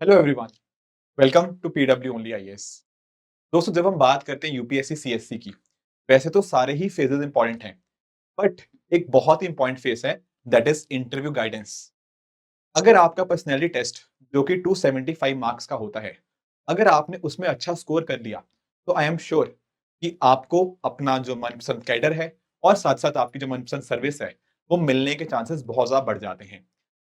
Hello everyone, welcome to PW only IAS. दोस्तों, जब हम बात करते हैं यूपीएससी सीएससी की, वैसे तो सारे ही फेजेस इंपॉर्टेंट हैं, बट एक बहुत ही इंपॉर्टेंट फेज है, दैट इज इंटरव्यू गाइडेंस। अगर आपका पर्सनैलिटी टेस्ट जो कि 275 मार्क्स का होता है, अगर आपने उसमें अच्छा स्कोर कर लिया, तो आई एम श्योर कि आपको अपना जो मनपसंद कैडर है और साथ साथ आपकी जो मनपसंद सर्विस है, वो मिलने के चांसेस बहुत ज्यादा बढ़ जाते हैं।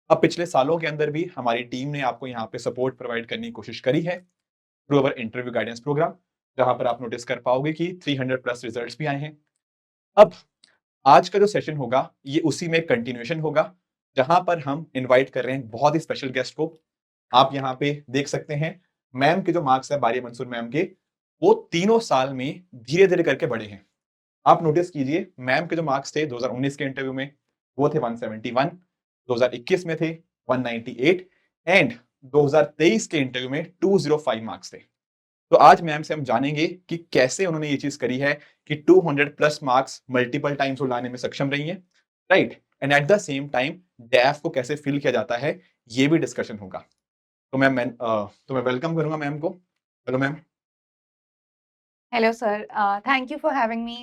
अब पिछले सालों के अंदर भी हमारी टीम ने आपको यहाँ पे सपोर्ट प्रोवाइड करने की कोशिश करी है through our interview guidance program, जहां पर आप नोटिस कर पाओगे कि 300 प्लस रिजल्ट्स भी आए हैं। अब आज का जो सेशन होगा, ये उसी में कंटिन्यूएशन होगा, जहां पर हम इनवाइट कर रहे हैं बहुत ही स्पेशल गेस्ट को। आप यहाँ पे देख सकते हैं, मैम के जो मार्क्स है, बारिया मंसूर मैम के, वो तीनों साल में धीरे धीरे करके बढ़े हैं। आप नोटिस कीजिए, मैम के जो मार्क्स थे 2019 के इंटरव्यू में, वो थे 171, 2021 में थे 198 एंड 2023 के इंटरव्यू में 205 मार्क्स थे। तो आज मैम से हम जानेंगे कि कैसे उन्होंने ये चीज करी है कि 200 प्लस मार्क्स मल्टीपल टाइम्स उड़ाने में सक्षम रही है, right. And eight the same time डैफ को कैसे फिल किया जाता है, ये भी डिस्कशन होगा। तो मैं वेलकम करूंगा मैम को। Hello ma'am. Hello, sir. Thank you for having me.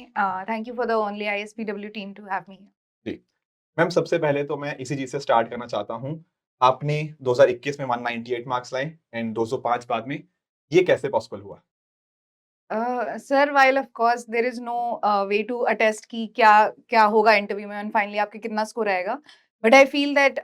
Thank you for the only ISPW team to have me here. जी मैम, सबसे पहले तो मैं इसी चीज से स्टार्ट करना चाहता हूँ। आपने 2021 में 198 मार्क्स लाए एंड 205 बाद में, ये कैसे पॉसिबल हुआ? Sir, while of course there is no way to attest कि क्या क्या होगा इंटरव्यू में and finally आपके कितना स्कोर आएगा, but I feel that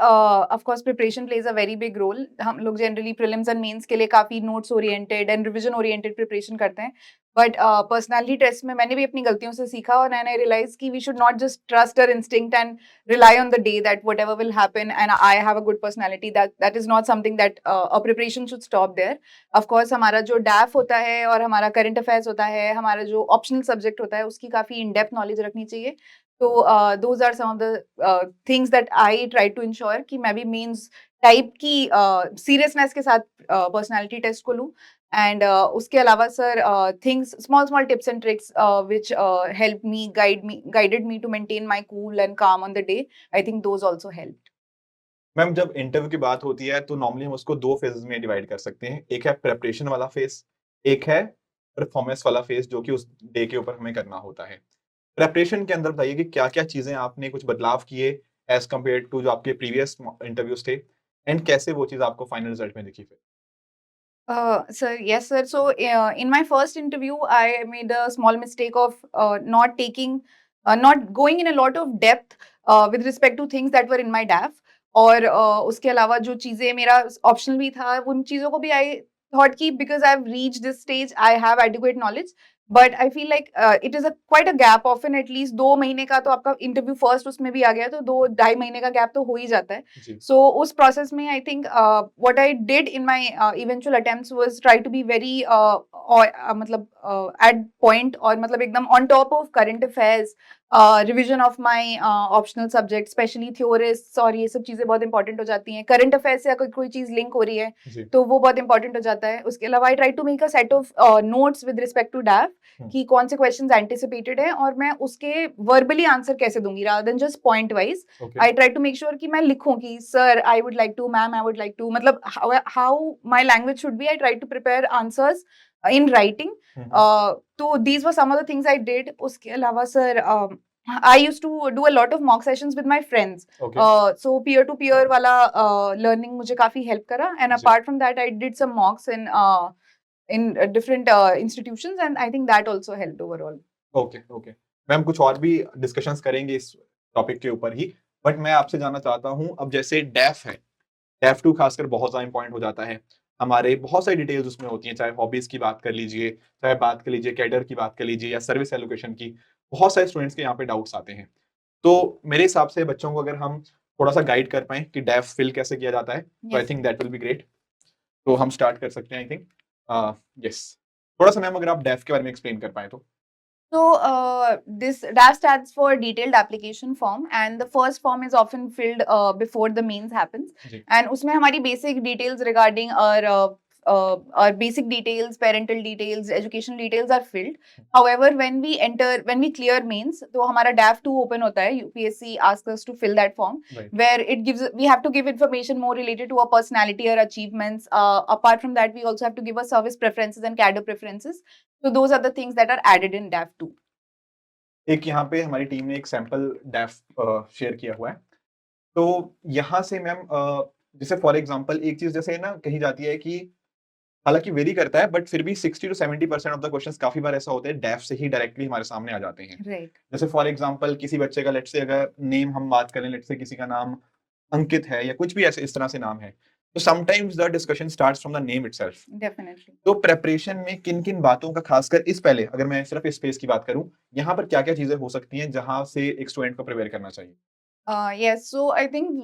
of course preparation plays a very big role. हम लोग generally prelims and mains के लिए काफी notes oriented and revision oriented preparation करते हैं, but personality test में मैंने भी अपनी गलतियों से सीखा और I realized कि we should not just trust our instinct and rely on the day that whatever will happen and I have a good personality. That is not something that a preparation should stop there. Of course हमारा जो डैफ होता है और हमारा current affairs होता है, हमारा जो ऑप्शनल सब्जेक्ट होता है, उसकी काफी इन डेप्थ नॉलेज रखनी चाहिए। तो those are some of the things that I try to ensure कि मैं भी मीन्स टाइप की सीरियसनेस के साथ पर्सनालिटी टेस्ट को लूँ। एंड उसके अलावा sir things small small tips and tricks which help me guided me to maintain my cool and calm on the day. I think those also help. Ma'am, जब interview की बात होती है तो नॉर्मली हम उसको दो फेजेस में डिवाइड कर सकते हैं। एक है प्रेपरेशन वाला फेज, एक है परफॉर्मेंस वाला फेज, जो कि उस डे के ऊपर हमें करना होता है। प्रेपरेशन के अंदर बताइए कि क्या-क्या चीजें आपने कुछ बदलाव किए एज कंपेयर्ड टू जो आपके प्रीवियस इंटरव्यूज थे, एंड कैसे वो चीज आपको फाइनल रिजल्ट में दिखी फिर? Sir, yes, sir. So, in my first interview, I made a small mistake of not going in a lot of depth with respect to things that were in my DAF. और उसके अलावा जो चीज़ें मेरा optional भी था, उन चीज़ों को भी आई थॉट कि because I have reached this stage, I have adequate knowledge. But I feel like it is a quite a gap often at least 2 महीने का तो आपका इंटरव्यू फर्स्ट उसमें भी आ गया, तो 2 ढाई महीने का गैप तो हो ही जाता है। जी। So उस process में I think what I did in my eventual attempts was try to be very मतलब at point और मतलब एकदम on top of current affairs, revision of my optional subject, especially theorists, और ये सब चीजें बहुत important हो जाती हैं। current affairs से अगर कोई चीज link हो रही है जी। तो वो बहुत important हो जाता है। उसके अलावा I try to make a set of notes with respect to DAF कि कौन से क्वेश्चंस एंटिसिपेटेड हैं और मैं उसके वर्बली आंसर कैसे दूंगी rather than just point wise. Okay. I try to make sure कि मैं लिखूं कि sir I would like to, ma'am I would like to, मतलब how my language should be. I try to prepare answers in writing. तो these were some of the things I did. उसके अलावा sir I used to do a lot of mock sessions with my friends. Okay. So peer to peer वाला learning मुझे काफी help करा and जी। Apart from that I did some mocks in different institutions and I think that also helped overall. Okay, okay. Ma'am, कुछ और भी discussions करेंगे इस टॉपिक के ऊपर ही, बट मैं आपसे जानना चाहता हूँ, अब जैसे डेफ है, डेफ टू खासकर बहुत ज़्यादा इम्पोर्टेंट हो जाता है। हमारे बहुत सारी डिटेल्स उसमें होती हैं, चाहे हॉबीज़ की बात कर लीजिए, चाहे बात कर लीजिए कैडर की बात कर लीजिए या सर्विस एलोकेशन की। बहुत सारे स्टूडेंट्स के यहाँ पे डाउट्स आते हैं। तो मेरे हिसाब से बच्चों को अगर हम थोड़ा-सा गाइड कर पाएँ कि डेफ फिल कैसे किया जाता है, तो आई Yes. Think that will be great. तो हम स्टार्ट कर सकते हैं आई थिंक। यस। थोड़ा-सा मैम अगर आप डेफ के बारे में एक्सप्लेन कर पाएँ तो? So this DAF stands for detailed application form and the first form is often filled before the mains happens ji. and उसमें हमारी basic details regarding our our basic details, parental details, educational details are filled. However, when we clear mains, तो हमारा DAF 2 open होता है. UPSC asks us to fill that form, Right. where we have to give information more related to our personality or achievements. Apart from that, we also have to give our service preferences and cadre preferences. So those are the things that are added in DAF 2. एक यहाँ पे हमारी team ने एक sample डैफ share किया हुआ है। तो यहाँ से मैम जैसे फॉर एग्जांपल एक चीज जैसे ना कही जाती है कि हालांकि वेरी करता है, बट फिर भी 60 to 70% ऑफ द क्वेश्चंस काफी बार ऐसा होता है डैफ से ही डायरेक्टली हमारे सामने आ जाते हैं। Right. जैसे फॉर एग्जांपल किसी बच्चे का लेट्स से अगर नेम हम बात करें, लेट्स से किसी का नाम अंकित है या कुछ भी ऐसे इस तरह से नाम है, तो sometimes the discussion starts from the name itself. Definitely. तो प्रेपरेशन में किन-किन बातों का खासकर इस पहले अगर मैं सिर्फ इस स्पेस की बात करूं, यहाँ पर क्या-क्या चीजें हो सकती हैं जहां से एक स्टूडेंट को प्रिपेयर करना चाहिए? Yes, so I think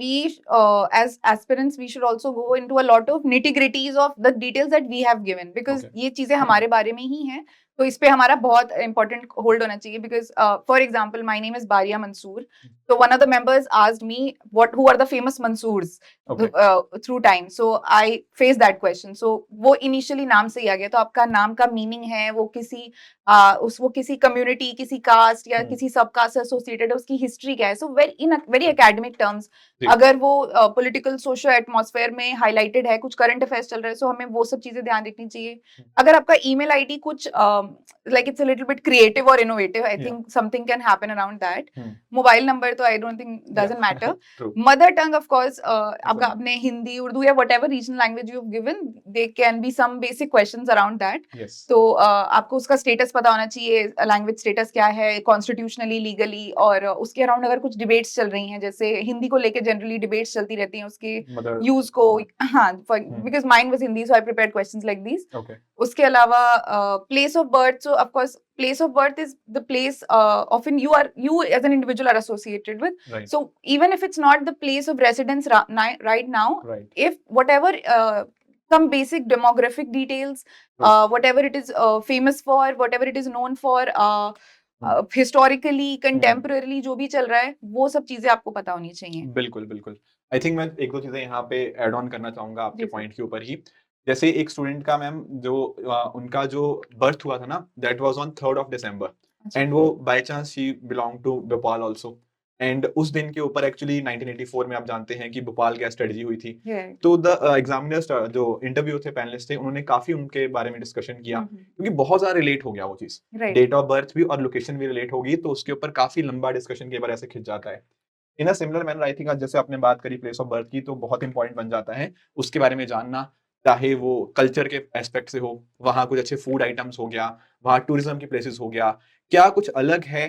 as aspirants, we should also go into a lot of nitty-gritties of the details that we have given, because Okay. ये चीजें हमारे बारे में ही हैं, तो इस पे हमारा बहुत important hold होना चाहिए. Because for example, my name is Baria Mansoor, so one of the members asked me who are the famous Mansoors Okay. through time. So I faced that question. So वो initially नाम से ही आ गया, तो आपका नाम का meaning है वो किसी community, किसी caste या किसी सब caste से associated है, उसकी history क्या है. So in very academic terms, जी. अगर वो political social atmosphere में highlighted है, कुछ current affairs चल रहे हैं, so हमें वो सब चीजें ध्यान रखनी चाहिए. अगर आपका email ID कुछ like it's a little bit creative or innovative, I think something can happen around that. Mobile number तो I don't think doesn't matter. True. Mother tongue, of course, आपका अपने हिंदी, उर्दू या whatever regional language you've given, there can be some basic questions around that. Yes. तो आपको उसका status पता होना चाहिए, language status क्या है, constitutionally, legally, और उसके अराउंड अगर कुछ debates चल रही हैं, जैसे हिंदी को लेके generally debates चलती रहती हैं, उसके use को, हाँ, because mine was Hindi, so I prepared questions like these. Okay. उसके अलावा place of birth, so of course place of birth is the place often you as an individual are associated with. Right. So even if it's not the place of residence right now, Right. if whatever some basic demographic details, whatever it is famous for, whatever it is known for, historically, contemporarily जो भी चल रहा है, वो सब चीजें आपको पता होनी चाहिए. बिल्कुल, बिल्कुल. आई थिंक मैं एक दो चीजें यहाँ पे ऐड ऑन करना चाहूंगा आपके जी, पॉइंट के ऊपर ही. जैसे एक स्टूडेंट का मैम जो उनका जो बर्थ हुआ था ना, that was on 3rd of December, and वो by chance she belong to Bhopal also, and उस दिन के ऊपर एक्चुअली 1984 में आप जानते हैं कि भोपाल गैस स्ट्रेटजी हुई थी. तो द एग्जामिनर्स जो इंटरव्यू थे, पैनलिस्ट थे, उन्होंने काफी उनके बारे में डिस्कशन किया, क्योंकि बहुत ज्यादा रिलेट हो गया वो चीज. डेट ऑफ बर्थ भी और लोकेशन भी रिलेट होगी, तो उसके ऊपर काफी लंबा डिस्कशन के बारे ऐसे खिंच जाता है. In a similar manner I think आज जैसे आपने बात करी प्लेस ऑफ बर्थ की, तो बहुत इंपॉर्टेंट बन जाता है उसके बारे में जानना, चाहे वो कल्चर के एस्पेक्ट से हो, वहाँ कुछ अच्छे फूड आइटम्स हो गया, वहाँ टूरिज्म की प्लेसेस हो गया, क्या कुछ अलग है,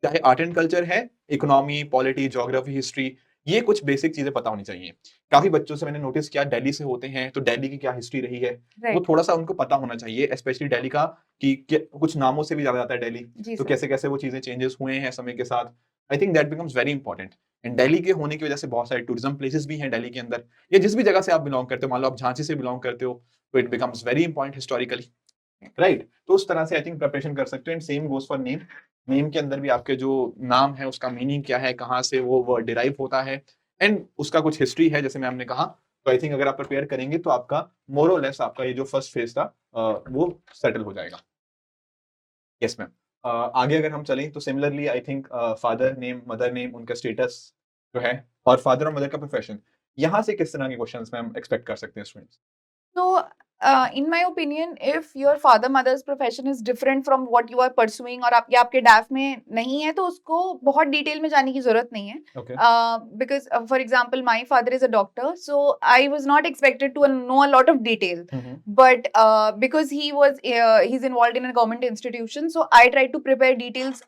चाहे आर्ट एंड कल्चर है, इकोनॉमी, पॉलिटी, ज्योग्राफी, हिस्ट्री, ये कुछ बेसिक चीजें पता होनी चाहिए. काफी बच्चों से मैंने नोटिस किया दिल्ली से होते हैं, तो दिल्ली की क्या हिस्ट्री रही है, वो थोड़ा सा उनको पता होना चाहिए, स्पेशली दिल्ली का कि कुछ नामों से भी ज्यादा जाता है दिल्ली, तो कैसे कैसे वो चीजें चेंजेस हुए हैं समय के साथ. आई think that becomes very important. And Delhi के होने की वजह से बहुत सारे टूरिज्म प्लेसेस भी हैं दिल्ली के अंदर, या जिस भी जगह से आप बिलोंग करते हो, मान लो आप झांसी से बिलोंग करते हो, तो it becomes very important historically, right. तो उस तरह से आई थिंक प्रिपरेशन कर सकते हो. And same goes for name. Name के अंदर भी आपके जो नाम है उसका मीनिंग क्या है, कहाँ से वो वर्ड डिराइव होता है, एंड उसका कुछ हिस्ट्री है, जैसे मैम ने कहा. तो आई थिंक अगर आप प्रिपेयर करेंगे तो आपका मोर और लेस आपका ये जो फर्स्ट फेज था वो सेटल हो जाएगा. Yes ma'am. आगे अगर हम चलें तो similarly I think father name, mother name, उनका स्टेटस जो है, और फादर और मदर का प्रोफेशन, यहाँ से किस तरह के क्वेश्चंस मैम एक्सपेक्ट कर सकते हैं students? So, in my opinion, if your father mother's profession is different from what you are pursuing और आपके DAF में नहीं है, तो उसको बहुत डिटेल में जाने की जरूरत नहीं है. Okay. Because for example, my father is a doctor, so I was not expected to know a lot of detail. But because he's involved in a government institution, so I tried to prepare details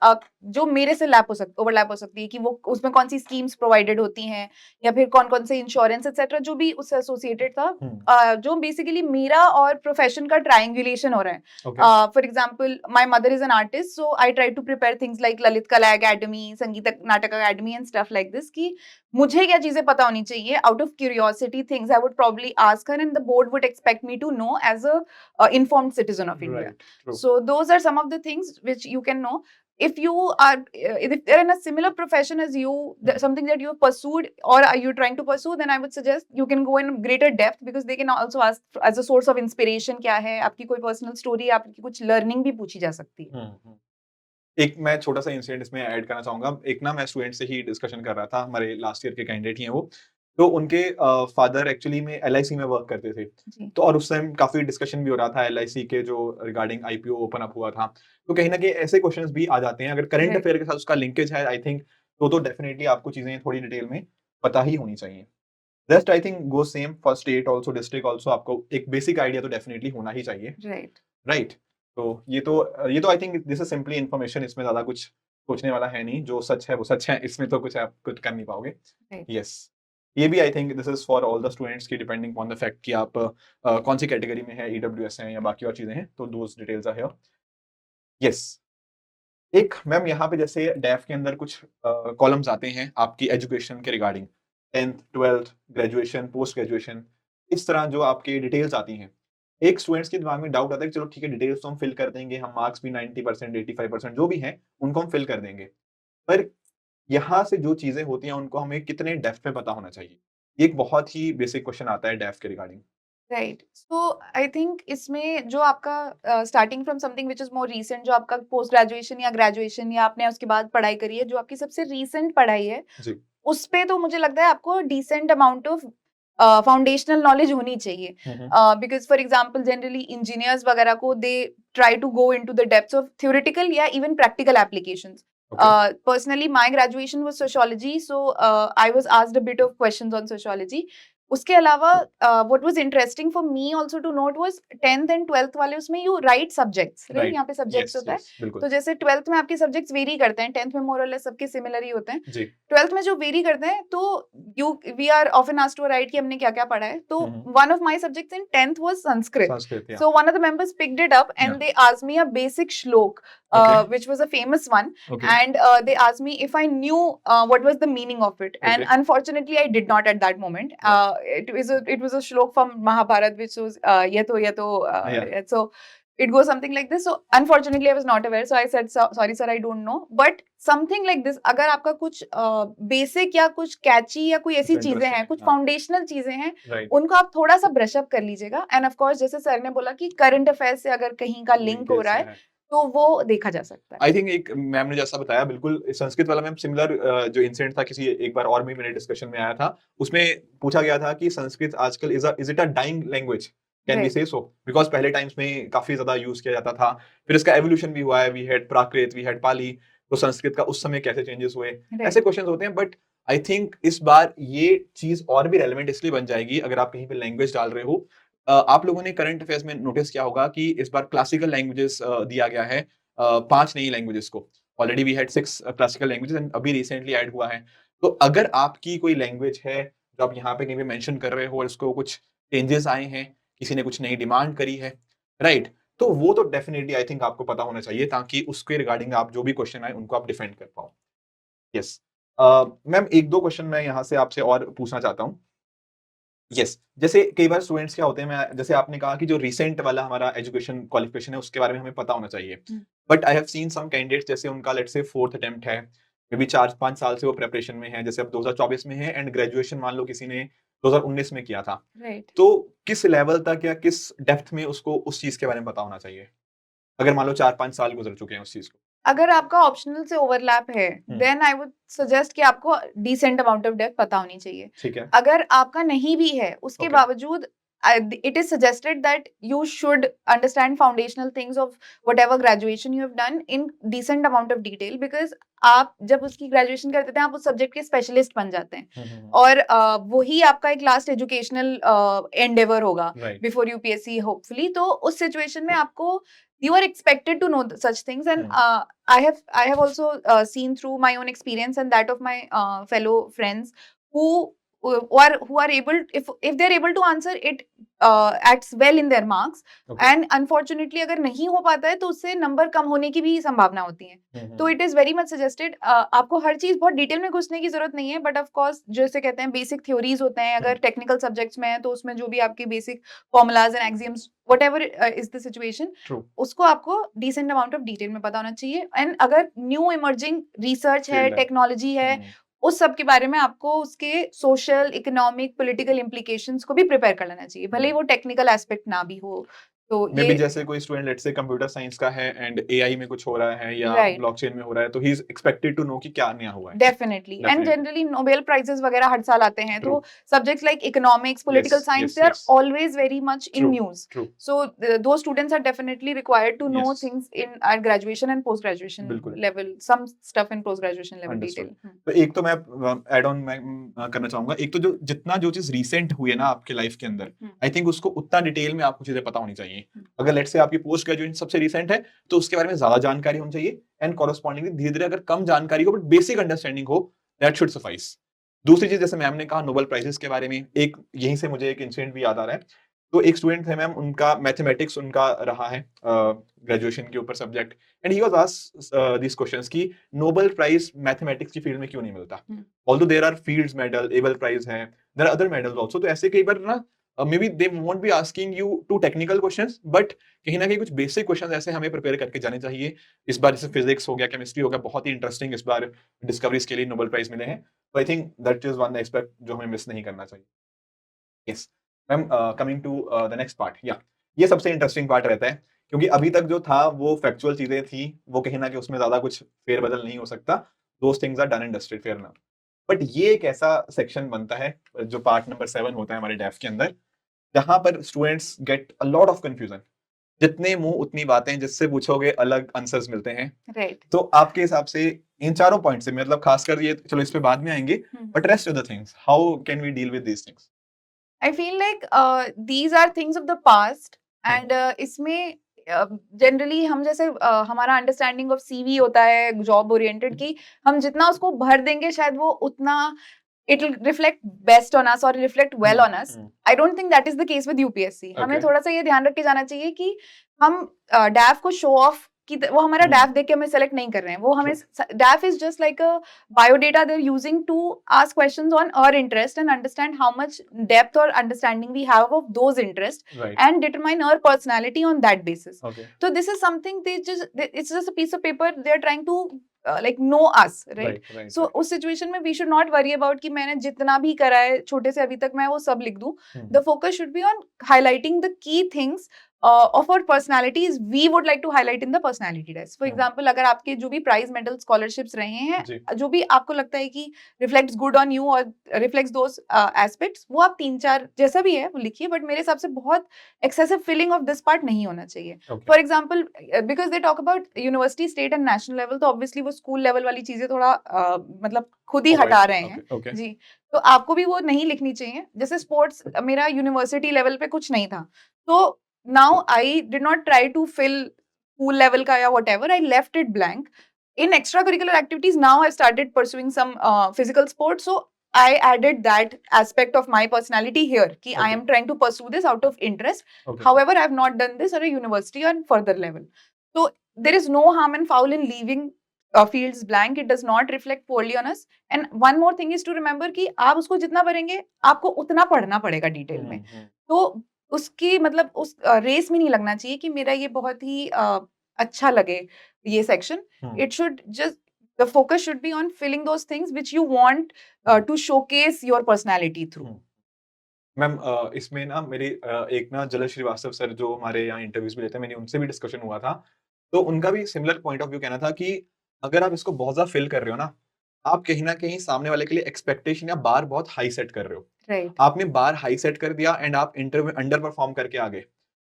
जो मेरे से overlap हो सकती है, कि वो उसमें कौन सी स्कीम्स प्रोवाइडेड होती हैं, या फिर कौन कौन से इंश्योरेंस एक्सेट्रा जो भी उससे एसोसिएटेड था, जो बेसिकली मेरा और प्रोफेशन का ट्रायंगुलेशन हो रहा है. For example, my mother is an artist, so I try to prepare things like Lalit Kala Akademi, Sangeet Natak Akademi and stuff like this, कि मुझे क्या चीजें पता होनी चाहिए. Out of curiosity things I would probably ask her, and the board would expect me to know as a informed citizen of India. Right, true. So those are some of the things which you can know. if you are if they're in a similar profession as you, something that you have pursued or are you trying to pursue, then I would suggest you can go in greater depth, because they can also ask as a source of inspiration क्या है, आपकी कोई personal story, आपकी कुछ learning भी पूछी जा सकती है। एक मैं छोटा-सा इंसिडेंट इसमें ऐड करना चाहूँगा। एक ना मैं स्टूडेंट से ही डिस्कशन कर रहा था, हमारे लास्ट ईयर के कैंडिडेट ही हैं वो। तो उनके फादर एक्चुअली में एलआईसी में वर्क करते थे। जी, तो और उस टाइम काफ़ी डिस्कशन भी हो रहा था एलआईसी के जो रिगार्डिंग आईपीओ ओपन अप हुआ था। तो कहीं न कहीं ऐसे क्वेश्चन्स भी आ जाते हैं। अगर करंट राइट, अफेयर के साथ उसका लिंकेज है आई थिंक तो डेफिनिटली आपको चीज़ें थोड़ी डिटेल में पता ही होनी चाहिए। Rest I think go same for state also, district also आपको एक बेसिक आइडिया तो डेफिनिटली होना ही चाहिए। Right, right? तो ये तो I think this is simply information, इसमें ज़्यादा कुछ सोचने वाला है नहीं, जो सच है वो सच है, इसमें तो कुछ आप कुछ कर नहीं पाओगे। राइट, येस, ये भी I think this is for all the students की डिपेंडिंग ऑन द फैक्ट कि आप कौन-सी कैटेगरी में हैं, ईडब्ल्यूएस हैं या बाकी और चीज़ें हैं, तो those details are here. Yes, एक मैम यहाँ पे जैसे डैफ के अंदर कुछ कॉलम्स आते हैं आपकी एजुकेशन के regarding 10th, 12th, graduation, post graduation, इस तरह जो आपकी डिटेल्स आती हैं। एक स्टूडेंट्स के दिमाग में डाउट आता है कि चलो ठीक है डिटेल्स तो हम फिल कर देंगे, हम मार्क्स भी 90% 85% जो भी हैं, उनको हम फिल कर देंगे। पर यहाँ से जो चीज़ें होती हैं उनको हमें कितने डेप्थ में पता होना चाहिए? ये एक बहुत ही बेसिक क्वेश्चन आता है डेफ के regarding. Right. So I think इसमें जो आपका starting from something which is more recent, जो आपका पोस्ट ग्रेजुएशन या ग्रेजुएशन या आपने उसके बाद पढ़ाई करी है, जो आपकी सबसे रीसेंट पढ़ाई है, जी। उस पे तो मुझे लगता है आपको decent amount of foundational knowledge होनी चाहिए। Hmm, hmm. Because for example generally engineers वगैरह को they try to go into the depths of theoretical या even practical applications. Okay, Personally my graduation was sociology, so I was asked a bit of questions on sociology. उसके अलावा what was interesting for me also to note was 10th and 12th वाले उसमें you write subjects, right? Right. यहाँ पे subjects yes, होता है। Yes, बिल्कुल। तो जैसे 12th में आपके सब्जेक्ट्स वेरी करते हैं, 10th में मोर और लेस सबके सिमिलर ही होते हैं। जी। 12th में जो वेरी करते हैं, तो we are often asked to write कि हमने क्या-क्या पढ़ा है। तो hmm, hmm. One of my subjects in 10th was Sanskrit. Sanskrit या So one of the members picked it up या and they asked me a basic shlok, okay, which was a famous one, okay, and they asked me if I knew what was the meaning of it, and okay, unfortunately I did not at that moment. या It was a shlok from Mahabharat, which was या so it goes something like this. So unfortunately I was not aware, so I said sorry sir, I don't know, but something like this, अगर आपका कुछ basic या कुछ कैची या कोई ऐसी जो चीजें इंटरेस्टिंग हैं, है, कुछ हाँ, फाउंडेशनल चीजें हैं, राइट, उनको आप थोड़ा सा ब्रश अप कर लीजिएगा। एंड ऑफ कोर्स जैसे सर ने बोला कि करंट अफेयर से अगर कहीं का लिंक हो लिंकेज रहा है, है। तो वो देखा जा सकता है। आई थिंक एक मैम ने जैसा बताया बिल्कुल संस्कृत वाला मैम सिमिलर जो इंसिडेंट था किसी एक बार और भी मेरे डिस्कशन में आया था, उसमें पूछा गया था कि संस्कृत आजकल is it a dying language? Can we right, say so? Because पहले टाइम्स में काफ़ी ज़्यादा यूज़ किया जाता था। फिर इसका एवोल्यूशन भी हुआ है, we had Prakrit, we had Pali, तो संस्कृत का उस समय कैसे चेंजेस हुए? ऐसे राइट, क्वेश्चंस होते हैं बट आई थिंक इस बार ये चीज़ और भी रेलेवेंट इसलिए बन जाएगी अगर आप कहीं पे लैंग्वेज डाल रहे हो। आप लोगों ने करंट अफेयर्स में नोटिस किया होगा कि इस बार क्लासिकल लैंग्वेजेस दिया गया है 5 नई लैंग्वेजेस को। Already we had 6 classical languages and अभी रिसेंटली ऐड हुआ है। तो अगर आपकी कोई लैंग्वेज है, जो आप यहाँ पे कहीं पे मेंशन कर रहे हो और इसको कुछ चेंजेस आए हैं, किसी ने कुछ नई डिमांड करी है, राइट? तो वो तो डेफिनिटली आई थिंक आपको पता होना चाहिए ताकि उसके रिगार्डिंग आप जो भी क्वेश्चन आए उनको आप डिफेंड कर पाओ। यस। मैम 1-2 क्वेश्चन मैं यहाँ से आपसे और पूछना चाहता हूँ। यस, जैसे कई बार स्टूडेंट्स क्या होते हैं मैं जैसे आपने कहा कि जो रिसेंट वाला हमारा एजुकेशन क्वालिफिकेशन है उसके बारे में हमें पता होना चाहिए। Hmm, but I have seen some candidates जैसे उनका लेट्स से 4th अटेम्प्ट है, मे बी 4-5 साल से वो प्रिपरेशन में है, जैसे अब 2024 में है एंड ग्रेजुएशन मान लो किसी ने 2019 में किया था। राइट। तो किस लेवल तक या किस डेप्थ में उसको उस चीज़ के बारे में पता होना चाहिए? अगर मान लो 4-5 साल गुज़र चुके हैं उस चीज़ को। अगर आपका ऑप्शनल से ओवरलैप है, हुँ, देन आई वुड सजेस्ट कि आपको डिसेंट अमाउंट ऑफ डेप्थ पता होनी चाहिए। ठीक है, अगर आपका नहीं भी है, उसके ओके, बावजूद it is suggested that you should understand foundational things of whatever graduation you have done in decent amount of detail, because आप जब उसकी ग्रेजुएशन करते हैं, आप उस सब्जेक्ट के स्पेशलिस्ट बन जाते हैं। हुँ, हुँ, हुँ, और वही आपका एक लास्ट एजुकेशनल एंडेवर होगा राइट, बिफोर यूपीएससी होपफुली। तो उस सिचुएशन में आपको you are expected to know such things, and hmm, I have also seen through my own experience and that of my fellow friends who or who are able, if they're able to answer it acts well in their marks, Okay. and unfortunately अगर नहीं हो पाता है तो उससे number कम होने की भी संभावना होती है। तो it is very much suggested, आपको हर चीज बहुत डिटेल में घुसने की जरूरत नहीं है, बट ऑफ कोर्स जैसे कहते हैं बेसिक थ्योरीज होते हैं, अगर टेक्निकल सब्जेक्ट्स में है तो उसमें जो भी आपके basic formulas and axioms what ever is the situation, True. उसको आपको डिसेंट अमाउंट ऑफ डिटेल में पता होना चाहिए। एंड अगर न्यू इमर्जिंग रिसर्च है, Field है। टेक्नोलॉजी है, उस सब के बारे में आपको उसके सोशल, इकोनॉमिक, पॉलिटिकल इम्प्लीकेशंस को भी प्रिपेयर कर लेना चाहिए, भले ही वो टेक्निकल एस्पेक्ट ना भी हो। तो मे बी ये जैसे कोई student let's say computer science का है एंड एआई में कुछ हो रहा है या राइट, ब्लॉकचेन में हो रहा है, तो he is expected to know कि क्या नया हुआ है। Definitely, and Definitely. Generally Nobel prizes वगैरह हर साल आते हैं, True. तो subjects like economics, political Yes, science, yes, they are yes. Always very much in True. News. True. So those students are definitely required to know Yes. things in our graduation and post graduation बिल्कुल। level, some stuff in post graduation level Understood. detail। तो एक तो मैं add on मैं करना चाहूंगा, एक तो जो जितना जो चीज रीसेंट हुई है ना आपके लाइफ के अंदर, आई थिंक उसको उतना डिटेल में आपको चीजें पता होनी चाहिए। अगर लेट्स से आपकी पोस्ट ग्रेजुएशन सबसे रीसेंट है तो उसके बारे में ज्यादा जानकारी होनी चाहिए, एंड कॉरेस्पॉन्डिंगली धीरे धीरे अगर कम जानकारी हो बट बेसिक अंडरस्टैंडिंग हो, दैट शुड सफाइस। दूसरी चीज, जैसे मैम ने कहा नोबेल प्राइजेस के बारे में, एक यहीं से मुझे एक इंसिडेंट भी याद आ रहा है। तो एक स्टूडेंट थे मैम, उनका मैथमेटिक्स उनका रहा है ग्रेजुएशन के ऊपर subject, and he was asked this questions कि नोबेल प्राइज मैथमेटिक्स की फील्ड में क्यों नहीं मिलता, although there are Fields medal, Abel prize है, there are other medals also. तो ऐसे कई बार ना maybe they won't be asking you too technical questions, but कहीं ना कहीं कुछ बेसिक क्वेश्चंस ऐसे हमें प्रिपेयर करके जाने चाहिए। इस बार जैसे फिजिक्स हो गया, केमिस्ट्री हो गया, बहुत ही इंटरेस्टिंग इस बार डिस्कवरीज के लिए नोबेल प्राइज मिले हैं। तो I think that is one aspect जो हमें मिस नहीं करना चाहिए। Yes ma'am, coming to the next part, या ये सबसे इंटरेस्टिंग पार्ट रहता है, क्योंकि अभी तक जो था वो फैक्चुअल चीजें थी, वो कहीं ना कहीं उसमें ज्यादा कुछ फेरबदल नहीं हो सकता, those things are done and dusted, fair ना। बट ये एक ऐसा सेक्शन बनता है जो पार्ट नंबर 7 होता है हमारे डेफ के अंदर, जहां पर students get a lot of confusion. जितने मुंह उतनी बातें, जिससे पूछोगे अलग आंसर्स मिलते हैं। राइट, तो आपके हिसाब से इन चारों पॉइंट से, मतलब खासकर ये, चलो इस पे बाद में आएंगे, but rest of the things, how can we deal with these things? I feel like these are things of the past, and इसमें जनरली हम जैसे हमारा अंडरस्टैंडिंग ऑफ सीवी होता है जॉब ओरिएंटेड, कि हम जितना उसको भर देंगे शायद वो उतना it will reflect best on us और reflect well on us. I don't think that is the case with UPSC. हमें Okay. थोड़ा सा ये ध्यान रख के जाना चाहिए कि हम डैफ को शो ऑफ कि वो हमारा डैफ देख के हमें सेलेक्ट नहीं कर रहे हैं, वो हमें डैफ is just like a biodata they're using to ask questions on our interest and understand how much depth or understanding we have of those interests, Right. and determine our personality on that basis. Okay. So this is something it's just a piece of paper they're trying to like know us, right? Right. So उस situation में we should not worry about कि मैंने जितना भी करा है छोटे से अभी तक मैं वो सब लिख दूं। The focus should be on highlighting the key things of our personalities we would like to highlight in the personality test. For example, अगर आपके जो भी प्राइज मेडल स्कॉलरशिप्स रहे हैं, जो भी आपको लगता है कि रिफ्लेक्ट्स गुड ऑन यू और रिफ्लेक्ट्स दोस एस्पेक्ट्स, वो आप 3-4 जैसा भी है वो लिखिए, बट मेरे हिसाब से बहुत excessive filling of this part नहीं होना चाहिए। For example, because they talk about university, state and national level, तो ऑब्वियसली वो स्कूल लेवल वाली चीजें थोड़ा मतलब खुद ही हटा रहे हैं जी, तो आपको भी वो नहीं लिखनी चाहिए। जैसे स्पोर्ट्स मेरा यूनिवर्सिटी लेवल पे कुछ नहीं था, तो now I did not try to fill school level ka ya whatever, I left it blank. In extracurricular activities now I started pursuing some physical sports, so I added that aspect of my personality here ki I am trying to pursue this out of interest. However, I have not done this at a university or further level, so there is no harm and foul in leaving fields blank. It does not reflect poorly on us, and one more thing is to remember कि आप उसको जितना भरेंगे आपको उतना पढ़ना पड़ेगा detail में। तो उसकी मतलब उस रेस में नहीं लगना चाहिए कि मेरा ये बहुत ही अच्छा लगे ये section. It should just the focus should be on filling those things which you want to showcase your personality through. Ma'am, इसमें ना मेरी एक ना जलज श्रीवास्तव सर जो हमारे यहाँ इंटरव्यूज भी लेते हैं, मैंने उनसे भी डिस्कशन हुआ था, तो उनका भी सिमिलर पॉइंट ऑफ व्यू कहना था कि अगर आप इसको बहुत ज्यादा फिल कर रहे हो ना, आप कहीं ना कहीं सामने वाले के लिए एक्सपेक्टेशन या बार बहुत हाई सेट कर रहे हो। राइट, आपने बार हाई सेट कर दिया एंड आप इंटरव्यू अंडर परफॉर्म करके आ गए,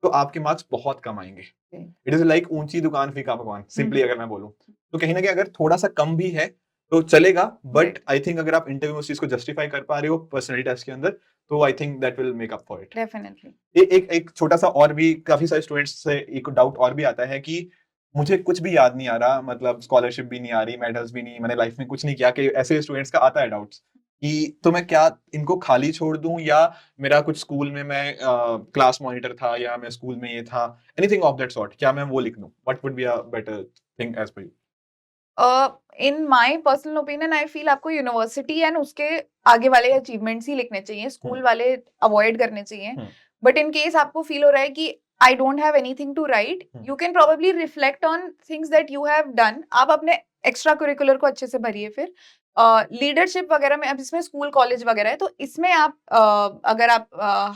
तो आपके मार्क्स बहुत कम आएंगे। इट इज लाइक ऊंची दुकान फीका पकवान, सिंपली अगर मैं बोलूं, तो कहीं ना कहीं अगर थोड़ा सा कम भी है तो चलेगा, बट आई थिंक अगर आप इंटरव्यू में उस चीज को जस्टिफाई कर पा रहे हो पर्सनैलिटी टेस्ट के अंदर, तो I think that will make up for it. Definitely. एक छोटा सा और भी, काफी सारे स्टूडेंट्स से एक डाउट और भी आता है कि मुझे कुछ भी याद नहीं आ रहा, मतलब स्कॉलरशिप भी नहीं आ रही, मेडल्स भी नहीं, मैंने लाइफ में कुछ नहीं किया, कि ऐसे स्टूडेंट्स का आता है डाउट्स। कि तो मैं क्या इनको खाली छोड़ दूं, या मेरा कुछ स्कूल में मैं क्लास मॉनिटर था, या मैं स्कूल में ये था, एनीथिंग ऑफ दैट सॉर्ट, क्या मैं वो लिख दूं? What would be a better thing as per you? In my personal opinion I feel आपको यूनिवर्सिटी एंड उसके आगे वाले अचीवमेंट्स ही लिखने चाहिए, स्कूल वाले अवॉइड करने चाहिए। बट इन केस आपको फील हो रहा है कि I don't have anything to write, you can probably reflect on things that you have done. आप अपने एक्स्ट्रा करिकुलर को अच्छे से भरिए। फिर लीडरशिप वगैरह में, अब इसमें स्कूल कॉलेज वगैरह है, तो इसमें आप अगर आप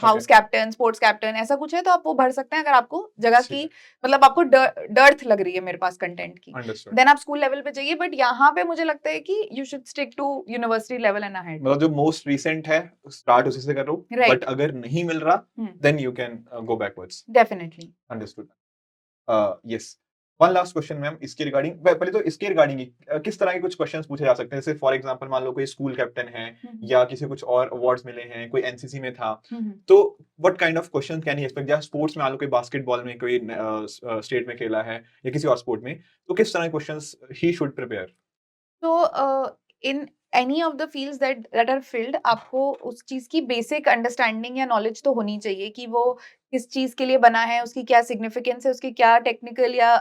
हाउस कैप्टन, स्पोर्ट्स कैप्टन ऐसा कुछ है तो आप वो भर सकते हैं, अगर आपको जगह की मतलब आपको डर्थ लग रही है मेरे पास कंटेंट की, अंडरस्टूड। देन आप स्कूल लेवल पे जाइए। बट यहाँ पे मुझे लगता है कि you should stick to university level and ahead. मतलब जो मोस्ट रीसेंट है स्टार्ट उसी से करो, Right. बट अगर नहीं मिल रहा then you can go backwards. Definitely. Understood. Yes, one last question ma'am इसके रिगार्डिंग, पहले तो इसके रिगार्डिंग किस तरह के कुछ क्वेश्चंस पूछे जा सकते हैं? जैसे फॉर एग्जांपल मान लो कोई स्कूल कैप्टन है, या किसी कुछ और अवार्ड्स मिले हैं, कोई एनसीसी में था, तो what kind of question can he expect? या स्पोर्ट्स में मान लो कोई बास्केटबॉल में कोई स्टेट में खेला है, या किसी और स्पोर्ट में, तो किस तरह के क्वेश्चंस ही शुड प्रिपेयर? तो in any of the fields that are filled, आपको उस चीज की बेसिक अंडरस्टैंडिंग या नॉलेज तो होनी चाहिए कि वो किस चीज के लिए बना है, उसकी क्या सिग्निफिकेंस है, उसकी क्या टेक्निकल या